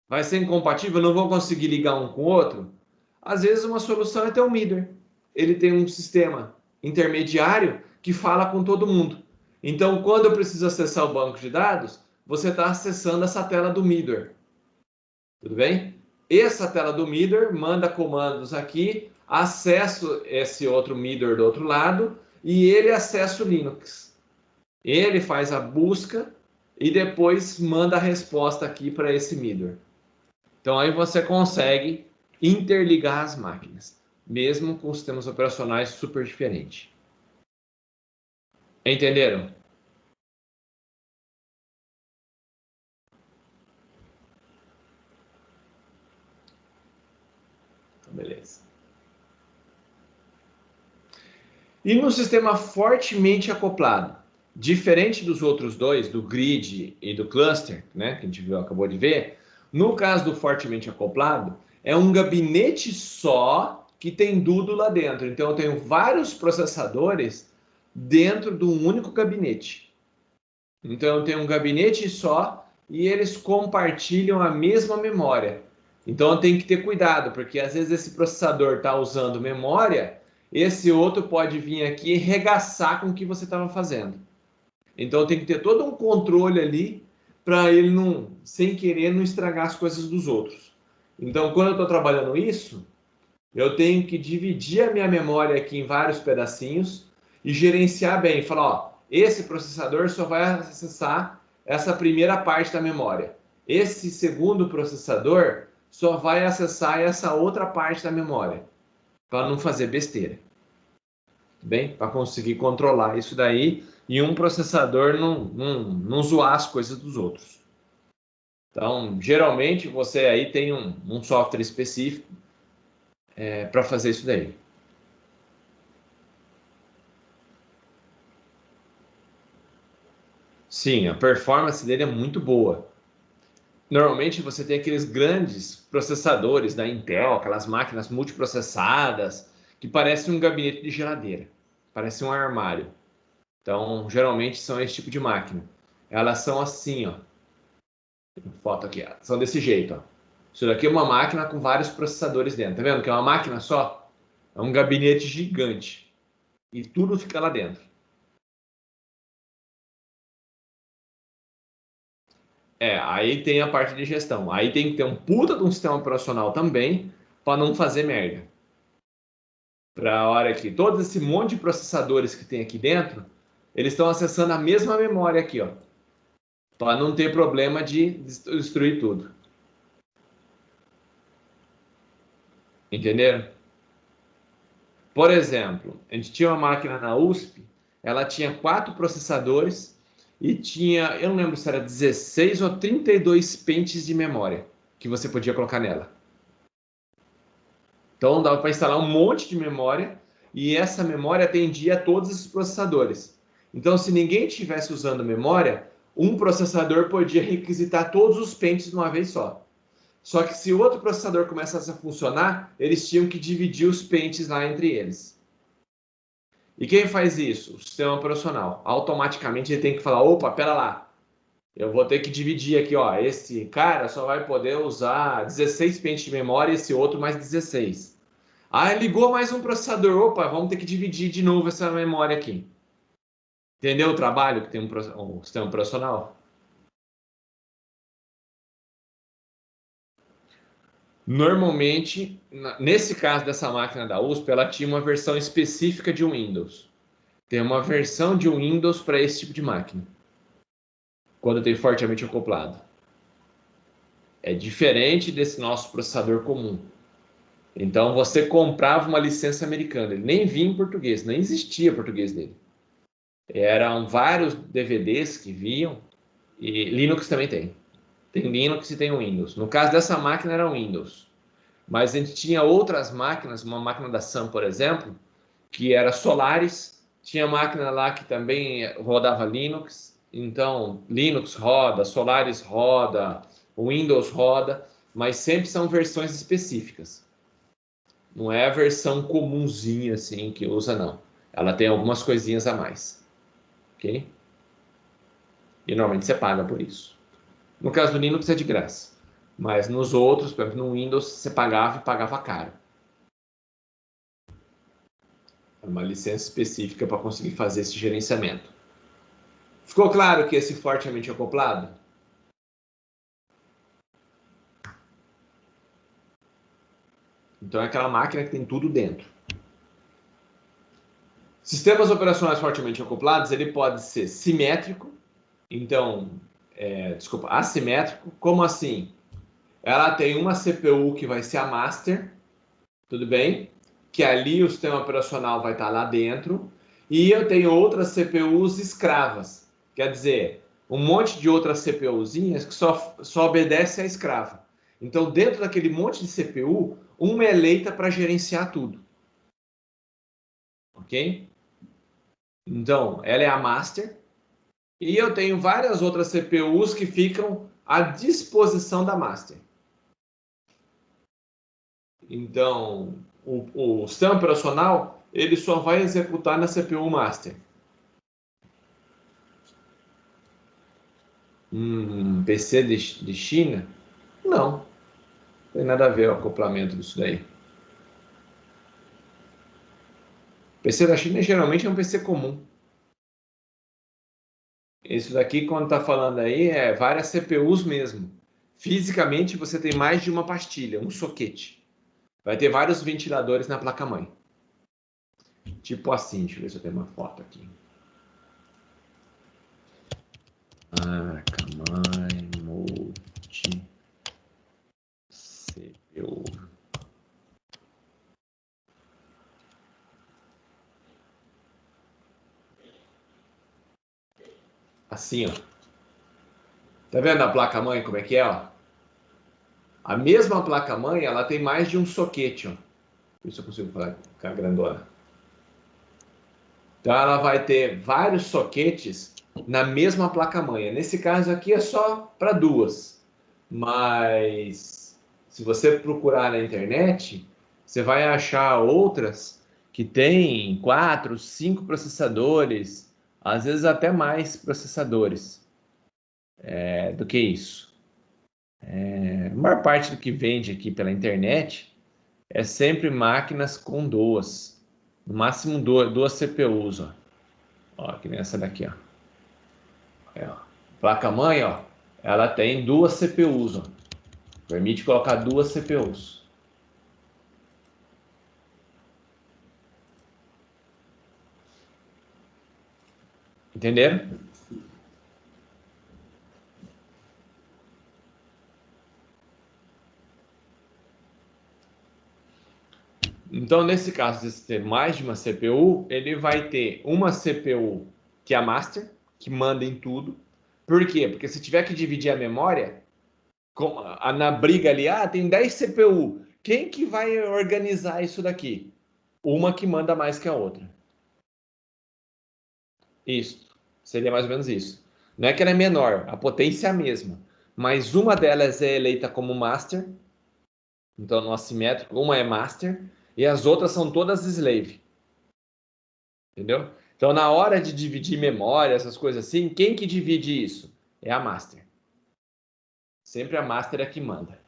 Vai ser incompatível? Não vou conseguir ligar um com o outro? Às vezes, uma solução é ter um middleware. Ele tem um sistema intermediário que fala com todo mundo. Então, quando eu preciso acessar o banco de dados, você está acessando essa tela do middleware. Tudo bem? Essa tela do middleware manda comandos aqui, acesso esse outro middleware do outro lado e ele acessa o Linux. Ele faz a busca e depois manda a resposta aqui para esse middleware. Então aí você consegue interligar as máquinas, mesmo com sistemas operacionais super diferentes. Entenderam? Então, beleza. E no sistema fortemente acoplado, diferente dos outros dois, do grid e do cluster, né, que a gente acabou de ver, no caso do fortemente acoplado, é um gabinete só que tem tudo lá dentro. Então eu tenho vários processadores dentro de um único gabinete. Então eu tenho um gabinete só e eles compartilham a mesma memória. Então eu tenho que ter cuidado, porque às vezes esse processador está usando memória, esse outro pode vir aqui e regaçar com o que você estava fazendo. Então tem que ter todo um controle ali para ele não, sem querer, não estragar as coisas dos outros. Então quando eu estou trabalhando isso, eu tenho que dividir a minha memória aqui em vários pedacinhos e gerenciar bem. Falar, ó, esse processador só vai acessar essa primeira parte da memória. Esse segundo processador só vai acessar essa outra parte da memória, para não fazer besteira. Bem, para conseguir controlar isso daí e um processador não zoar as coisas dos outros. Então, geralmente você aí tem um software específico para fazer isso daí. Sim, a performance dele é muito boa. Normalmente você tem aqueles grandes processadores da Intel, aquelas máquinas multiprocessadas, que parecem um gabinete de geladeira, parece um armário. Então, geralmente são esse tipo de máquina. Elas são assim, ó. Foto aqui, ó. São desse jeito, ó. Isso daqui é uma máquina com vários processadores dentro. Tá vendo que é uma máquina só? É um gabinete gigante. E tudo fica lá dentro. Aí tem a parte de gestão. Aí tem que ter um puta de um sistema operacional também para não fazer merda. Para a hora que todo esse monte de processadores que tem aqui dentro, eles estão acessando a mesma memória aqui, ó, para não ter problema de destruir tudo. Entenderam? Por exemplo, a gente tinha uma máquina na USP, ela tinha 4 processadores e tinha, eu não lembro se era 16 ou 32 pentes de memória que você podia colocar nela. Então dava para instalar um monte de memória e essa memória atendia a todos esses processadores. Então, se ninguém estivesse usando memória, um processador podia requisitar todos os pentes de uma vez só. Só que se o outro processador começasse a funcionar, eles tinham que dividir os pentes lá entre eles. E quem faz isso? O sistema operacional. Automaticamente ele tem que falar, opa, pera lá, eu vou ter que dividir aqui, ó, esse cara só vai poder usar 16 pentes de memória e esse outro mais 16. Ah, ligou mais um processador, opa, vamos ter que dividir de novo essa memória aqui. Entendeu o trabalho que tem um sistema operacional? Normalmente, nesse caso dessa máquina da USP, ela tinha uma versão específica de Windows. Tem uma versão de Windows para esse tipo de máquina, quando tem fortemente acoplado. É diferente desse nosso processador comum. Então, você comprava uma licença americana, ele nem vinha em português, nem existia português dele. Eram vários DVDs que vinham, e Linux também tem. Tem Linux e tem Windows. No caso dessa máquina era Windows. Mas a gente tinha outras máquinas, uma máquina da Sun, por exemplo, que era Solaris, tinha máquina lá que também rodava Linux, então Linux roda, Solaris roda, Windows roda, mas sempre são versões específicas. Não é a versão comumzinha assim que usa, não. Ela tem algumas coisinhas a mais, ok? E normalmente você paga por isso. No caso do Linux é de graça, mas nos outros, por exemplo, no Windows, você pagava e pagava caro. Uma licença específica para conseguir fazer esse gerenciamento. Ficou claro que esse fortemente acoplado? Então é aquela máquina que tem tudo dentro. Sistemas operacionais fortemente acoplados, ele pode ser simétrico, então, assimétrico. Como assim? Ela tem uma CPU que vai ser a master, tudo bem? Que ali o sistema operacional vai estar lá dentro. E eu tenho outras CPUs escravas. Quer dizer, um monte de outras CPUzinhas que só obedece à escrava. Então, dentro daquele monte de CPU, uma é eleita para gerenciar tudo. Ok? Então, ela é a master. E eu tenho várias outras CPUs que ficam à disposição da master. Então, o sistema operacional ele só vai executar na CPU master. PC de China? Não, tem nada a ver o acoplamento disso daí. PC da China geralmente é um PC comum. Isso daqui, quando está falando aí, é várias CPUs mesmo. Fisicamente, você tem mais de uma pastilha, um soquete. Vai ter vários ventiladores na placa-mãe. Tipo assim, deixa eu ver se eu tenho uma foto aqui. Placa-mãe, multi, CPU. Assim, ó. Tá vendo a placa-mãe como é que é, ó? A mesma placa-mãe, ela tem mais de um soquete, ó. Por isso eu consigo falar com a grandona. Então ela vai ter vários soquetes na mesma placa-mãe. Nesse caso aqui é só para duas. Mas se você procurar na internet, você vai achar outras que tem 4, 5 processadores, às vezes até mais processadores do que isso. A maior parte do que vende aqui pela internet é sempre máquinas com duas. No máximo duas CPUs, ó. Ó, que nem essa daqui, ó. Ó. Placa-mãe, ó, ela tem duas CPUs, ó. Permite colocar duas CPUs. Entenderam? Então, nesse caso de ter mais de uma CPU, ele vai ter uma CPU que é a master, que manda em tudo. Por quê? Porque se tiver que dividir a memória, na briga ali, tem 10 CPU. Quem que vai organizar isso daqui? Uma que manda mais que a outra. Isso. Seria mais ou menos isso. Não é que ela é menor, a potência é a mesma, mas uma delas é eleita como master, então no assimétrico, uma é master, e as outras são todas slave. Entendeu? Então, na hora de dividir memória, essas coisas assim, quem que divide isso? É a master. Sempre a master é que manda.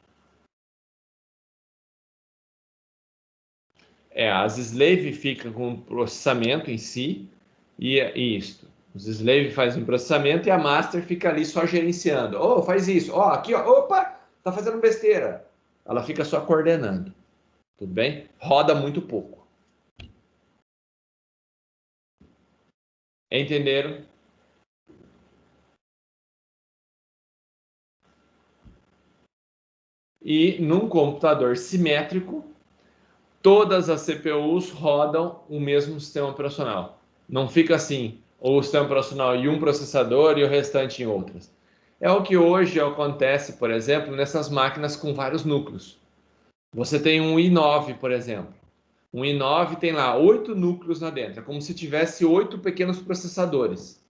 As slave ficam com o processamento em si, e isto. Os slave fazem o processamento e a master fica ali só gerenciando. Oh, faz isso. Ó, aqui, ó. Opa, tá fazendo besteira. Ela fica só coordenando. Tudo bem? Roda muito pouco. Entenderam? E num computador simétrico, todas as CPUs rodam o mesmo sistema operacional. Não fica assim, o sistema operacional em um processador e o restante em outras. É o que hoje acontece, por exemplo, nessas máquinas com vários núcleos. Você tem um i9, por exemplo. Um i9 tem lá 8 núcleos lá dentro, é como se tivesse 8 pequenos processadores.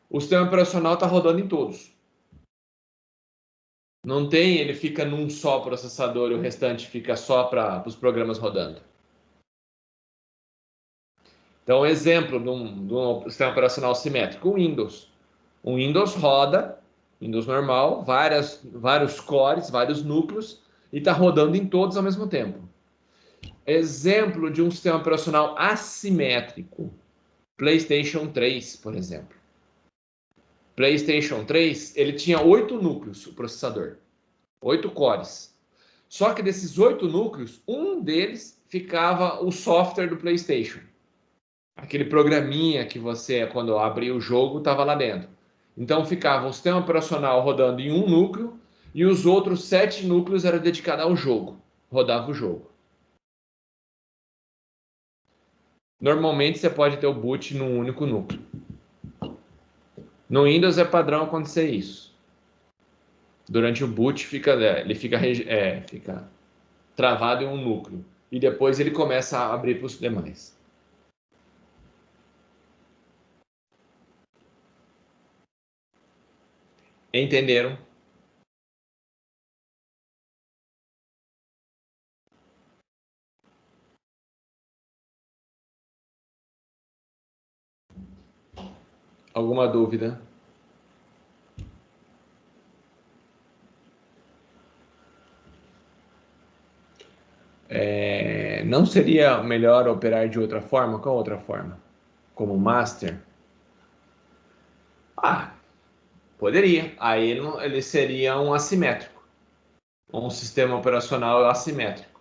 O sistema operacional está rodando em todos. Não tem, ele fica num só processador e o restante fica só para os programas rodando. Então, exemplo de um sistema operacional simétrico, o Windows. O Windows roda, Windows normal, vários cores, vários núcleos, e está rodando em todos ao mesmo tempo. Exemplo de um sistema operacional assimétrico, PlayStation 3, por exemplo. PlayStation 3, ele tinha 8 núcleos, o processador, 8 cores. Só que desses 8 núcleos, um deles ficava o software do PlayStation. Aquele programinha que você, quando abria o jogo, estava lá dentro. Então ficava o sistema operacional rodando em um núcleo e os outros 7 núcleos eram dedicados ao jogo. Rodava o jogo. Normalmente você pode ter o boot num único núcleo. No Windows é padrão acontecer isso. Durante o boot ele fica travado em um núcleo e depois ele começa a abrir para os demais. Entenderam? Alguma dúvida? Não seria melhor operar de outra forma? Qual outra forma? Como master? Ah, poderia. Aí ele seria um assimétrico, um sistema operacional assimétrico.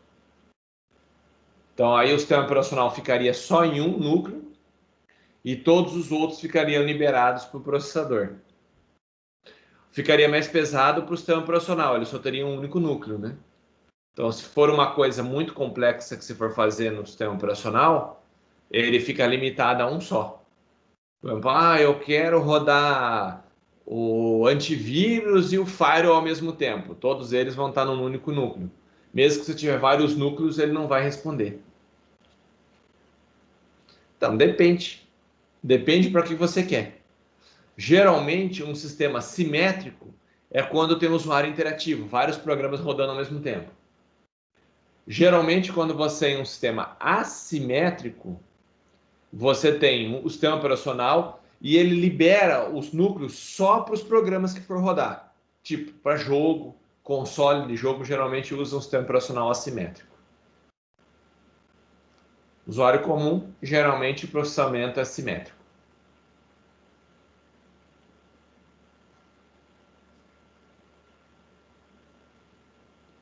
Então aí o sistema operacional ficaria só em um núcleo e todos os outros ficariam liberados para o processador. Ficaria mais pesado para o sistema operacional, ele só teria um único núcleo, né? Então, se for uma coisa muito complexa que se for fazer no sistema operacional, ele fica limitado a um só. Por exemplo, eu quero rodar o antivírus e o firewall ao mesmo tempo. Todos eles vão estar num único núcleo. Mesmo que você tiver vários núcleos, ele não vai responder. Então, depende. Depende para o que você quer. Geralmente, um sistema simétrico é quando tem um usuário interativo, vários programas rodando ao mesmo tempo. Geralmente, quando você tem um sistema assimétrico, você tem o sistema operacional e ele libera os núcleos só para os programas que for rodar. Tipo, para jogo, console de jogo, geralmente usa um sistema operacional assimétrico. Usuário comum, geralmente o processamento é simétrico.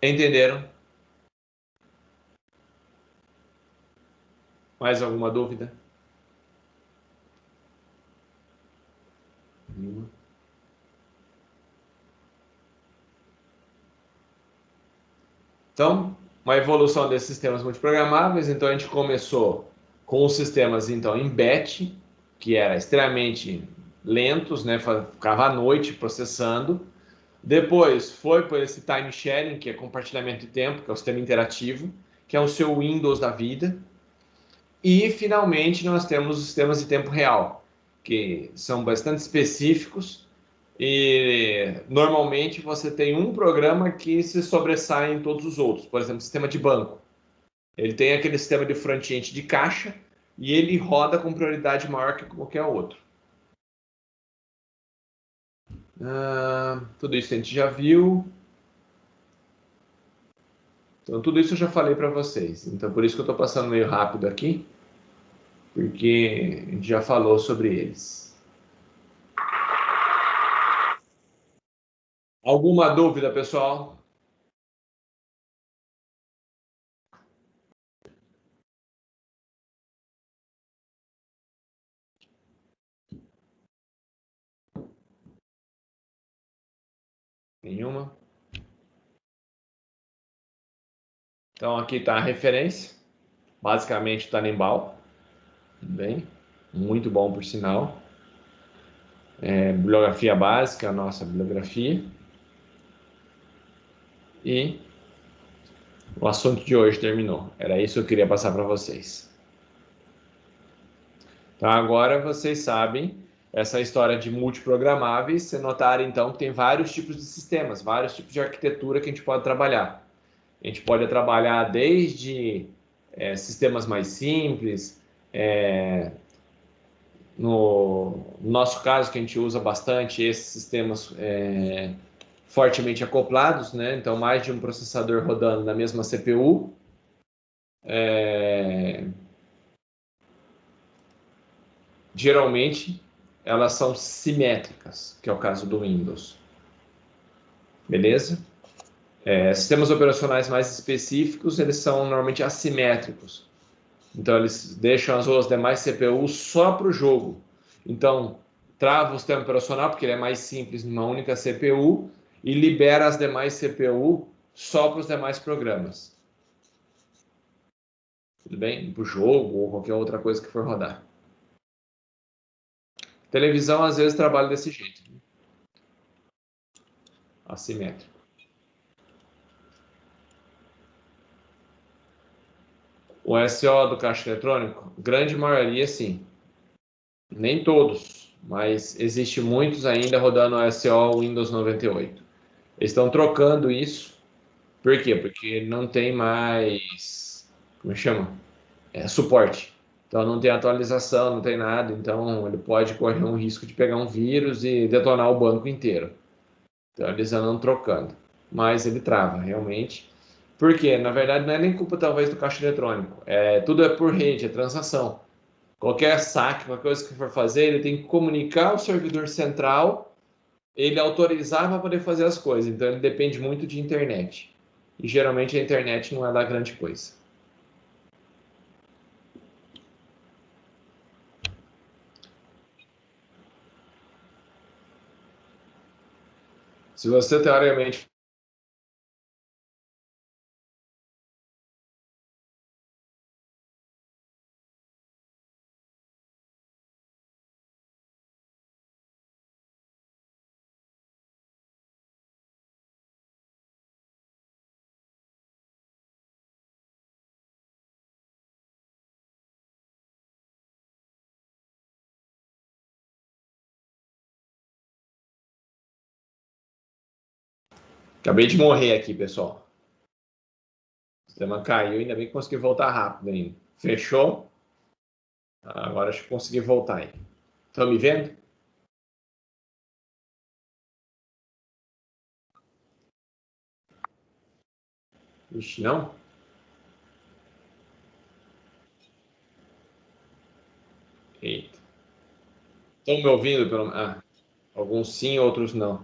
Entenderam? Mais alguma dúvida? Então, uma evolução desses sistemas multiprogramáveis. Então, a gente começou com os sistemas então em batch, que era extremamente lentos, né? Ficava à noite processando. Depois foi por esse time sharing, que é compartilhamento de tempo, que é o sistema interativo, que é o seu Windows da vida. E, finalmente, nós temos os sistemas de tempo real, que são bastante específicos e normalmente você tem um programa que se sobressai em todos os outros. Por exemplo, sistema de banco. Ele tem aquele sistema de front-end de caixa e ele roda com prioridade maior que qualquer outro. Tudo isso a gente já viu. Então, tudo isso eu já falei para vocês. Então, por isso que eu estou passando meio rápido aqui, porque a gente já falou sobre eles. Alguma dúvida, pessoal? Nenhuma? Então, aqui está a referência. Basicamente, está Tanimbal. Bem, muito bom, por sinal. Bibliografia básica, a nossa bibliografia. E o assunto de hoje terminou. Era isso que eu queria passar para vocês. Então, agora vocês sabem essa história de multiprogramáveis. Você notaram, então, que tem vários tipos de sistemas, vários tipos de arquitetura que a gente pode trabalhar. A gente pode trabalhar desde sistemas mais simples, no nosso caso, que a gente usa bastante esses sistemas fortemente acoplados, né? Então, mais de um processador rodando na mesma CPU. Geralmente, elas são simétricas, que é o caso do Windows. Beleza? Sistemas operacionais mais específicos, eles são normalmente assimétricos. Então, eles deixam as demais CPUs só para o jogo. Então, trava o sistema operacional, porque ele é mais simples numa única CPU, e libera as demais CPU só para os demais programas. Tudo bem? Para o jogo ou qualquer outra coisa que for rodar. Televisão, às vezes, trabalha desse jeito. Assimétrico. O SO do caixa eletrônico, grande maioria, sim. Nem todos, mas existe muitos ainda rodando o SO Windows 98. Eles estão trocando isso. Por quê? Porque não tem mais, como chama? Suporte. Então não tem atualização, não tem nada. Então ele pode correr um risco de pegar um vírus e detonar o banco inteiro. Então eles andam trocando. Mas ele trava, realmente. Por quê? Na verdade, não é nem culpa talvez do caixa eletrônico. Tudo é por rede, é transação. Qualquer saque, qualquer coisa que for fazer, ele tem que comunicar ao servidor central, ele autorizar para poder fazer as coisas. Então ele depende muito de internet. E geralmente a internet não é lá grande coisa. Se você teoricamente acabei de morrer aqui, pessoal. O sistema caiu, ainda bem que consegui voltar rápido ainda. Fechou? Agora acho que consegui voltar aí. Estão me vendo? Ixi, não? Eita. Estão me ouvindo? Alguns sim, outros não.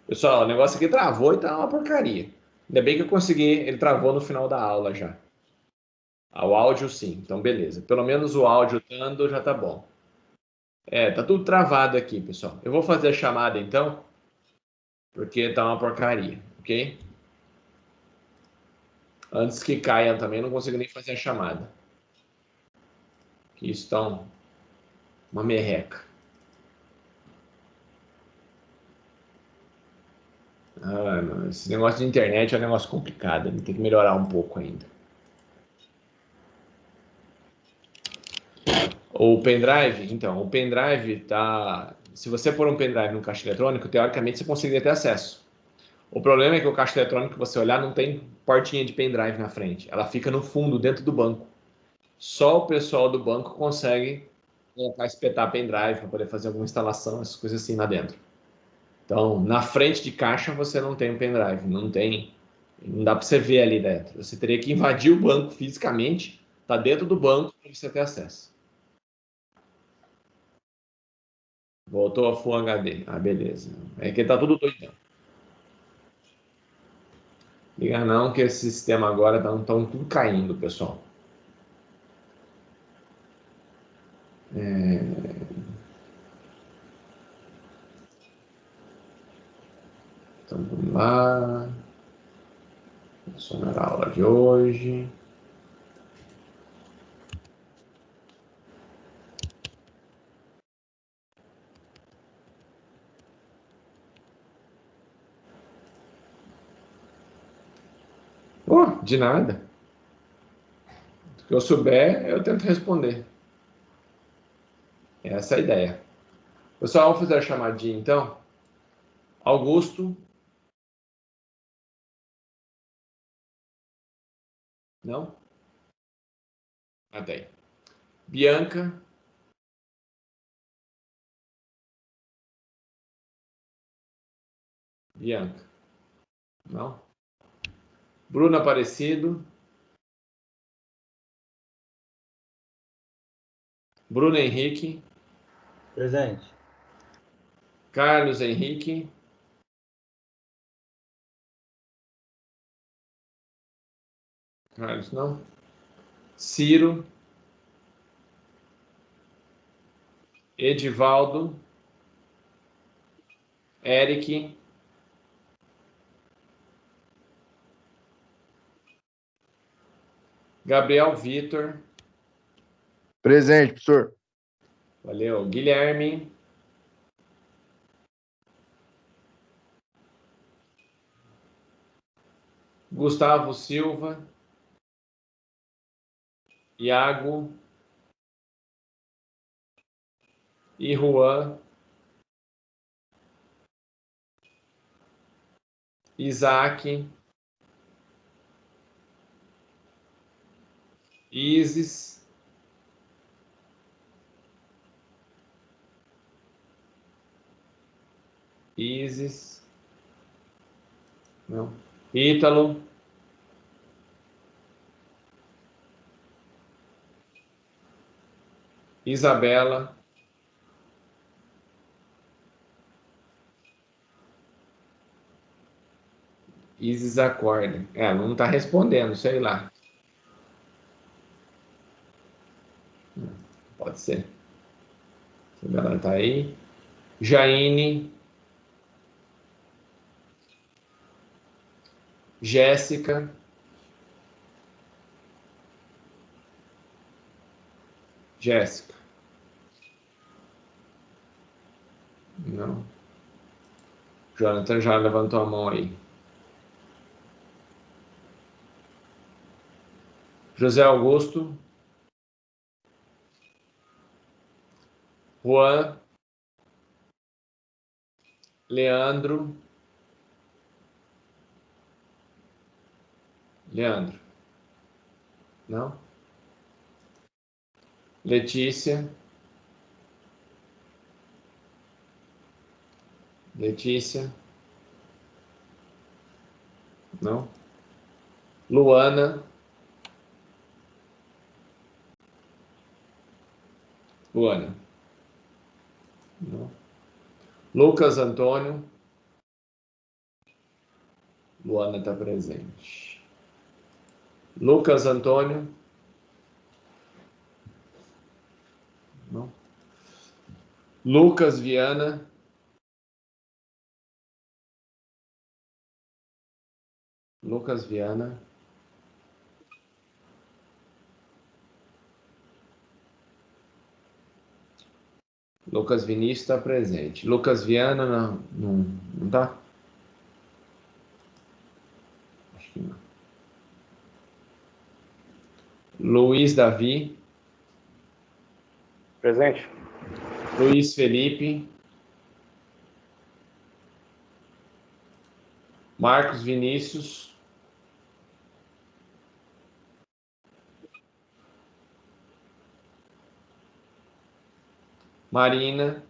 Pessoal, o negócio aqui travou e tá uma porcaria. Ainda bem que eu consegui, ele travou no final da aula já. O áudio sim, então beleza. Pelo menos o áudio estando já tá bom. Tá tudo travado aqui, pessoal. Eu vou fazer a chamada então, porque tá uma porcaria, ok? Antes que caia também, não consigo nem fazer a chamada. Que estão uma merreca. Não, esse negócio de internet é um negócio complicado, tem que melhorar um pouco ainda. O pendrive, então, o pendrive tá. Se você pôr um pendrive no caixa eletrônico, teoricamente você conseguiria ter acesso. O problema é que o caixa eletrônico que você olhar não tem portinha de pendrive na frente. Ela fica no fundo, dentro do banco. Só o pessoal do banco consegue colocar, espetar pendrive para poder fazer alguma instalação, essas coisas assim lá dentro. Então, na frente de caixa você não tem um pendrive, não tem, não dá para você ver ali dentro. Você teria que invadir o banco fisicamente, tá dentro do banco para você ter acesso. Voltou a Full HD. Ah, beleza. É que tá tudo doidão. Liga não que esse sistema agora estão tudo caindo, pessoal. Então vamos lá. Adicionar a aula de hoje. Oh, de nada. O que eu souber, eu tento responder. Essa é a ideia. Pessoal, vamos fazer a chamadinha então. Augusto. Não? Até aí. Bianca. Bianca. Não? Bruno Aparecido. Bruno Henrique. Presente. Carlos Henrique. Carlos, não? Ciro. Edivaldo. Eric. Gabriel Vitor. Presente, professor. Valeu. Guilherme. Gustavo Silva. Iago. E Juan. Isaac. Isis. Isis. Não. Ítalo. Isabela. Isis acorda. Não está respondendo, sei lá. Pode ser. Ela está aí. Jaine. Jéssica. Jéssica. Não. Jonathan já levantou a mão aí. José Augusto. Juan. Leandro. Leandro. Não. Letícia. Letícia. Não. Luana. Luana. Não. Lucas Antônio. Luana está presente. Lucas Antônio. Não. Lucas Viana. Lucas Viana. Lucas Vinícius está presente. Lucas Viana não tá? Acho que não. Luiz Davi. Presente. Luiz Felipe. Marcos Vinícius. Marina.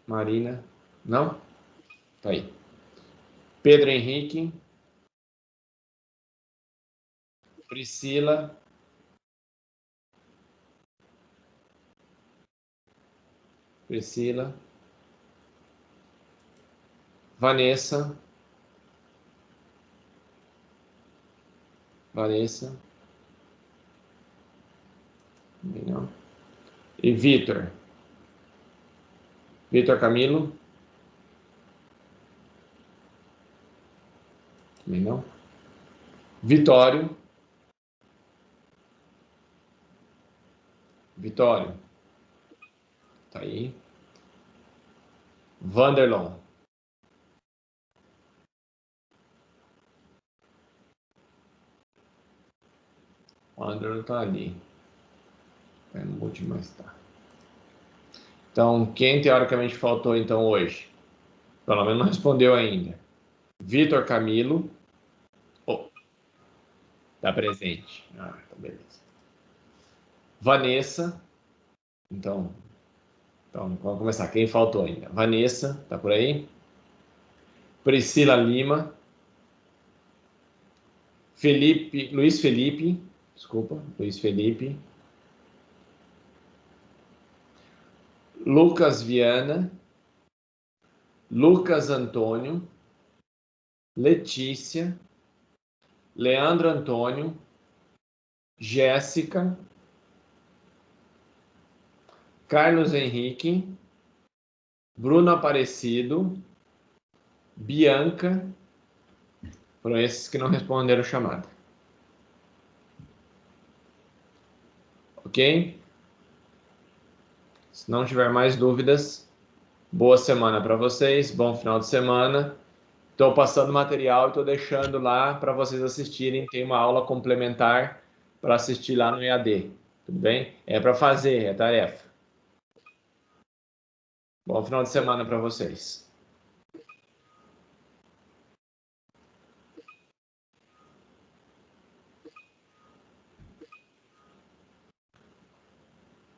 Marina. Não? Tá aí. Pedro Henrique. Priscila. Priscila. Vanessa. Vanessa. Também não. E Vitor. Vitor Camilo. Também não. Vitório. Vitório. Tá aí. Vanderlon. O Anderson tá ali. No último, mas tá. Então, quem teoricamente faltou então hoje? Pelo menos não respondeu ainda. Vitor Camilo. Oh, tá presente. Ah, tá beleza. Vanessa. Então, vamos começar. Quem faltou ainda? Vanessa, tá por aí? Priscila Lima. Luiz Felipe. Desculpa, Luiz Felipe. Lucas Viana. Lucas Antônio. Letícia. Leandro Antônio. Jéssica. Carlos Henrique. Bruno Aparecido. Bianca. Foram esses que não responderam chamada. Ok? Se não tiver mais dúvidas, boa semana para vocês, bom final de semana. Estou passando material e estou deixando lá para vocês assistirem. Tem uma aula complementar para assistir lá no EAD. Tudo bem? É para fazer, é tarefa. Bom final de semana para vocês.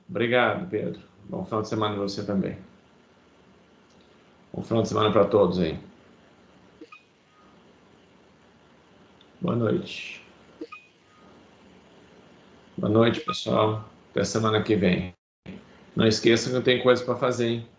Obrigado, Pedro. Bom final de semana para você também. Bom final de semana para todos aí. Boa noite. Boa noite, pessoal. Até semana que vem. Não esqueça que eu tenho coisa para fazer, hein?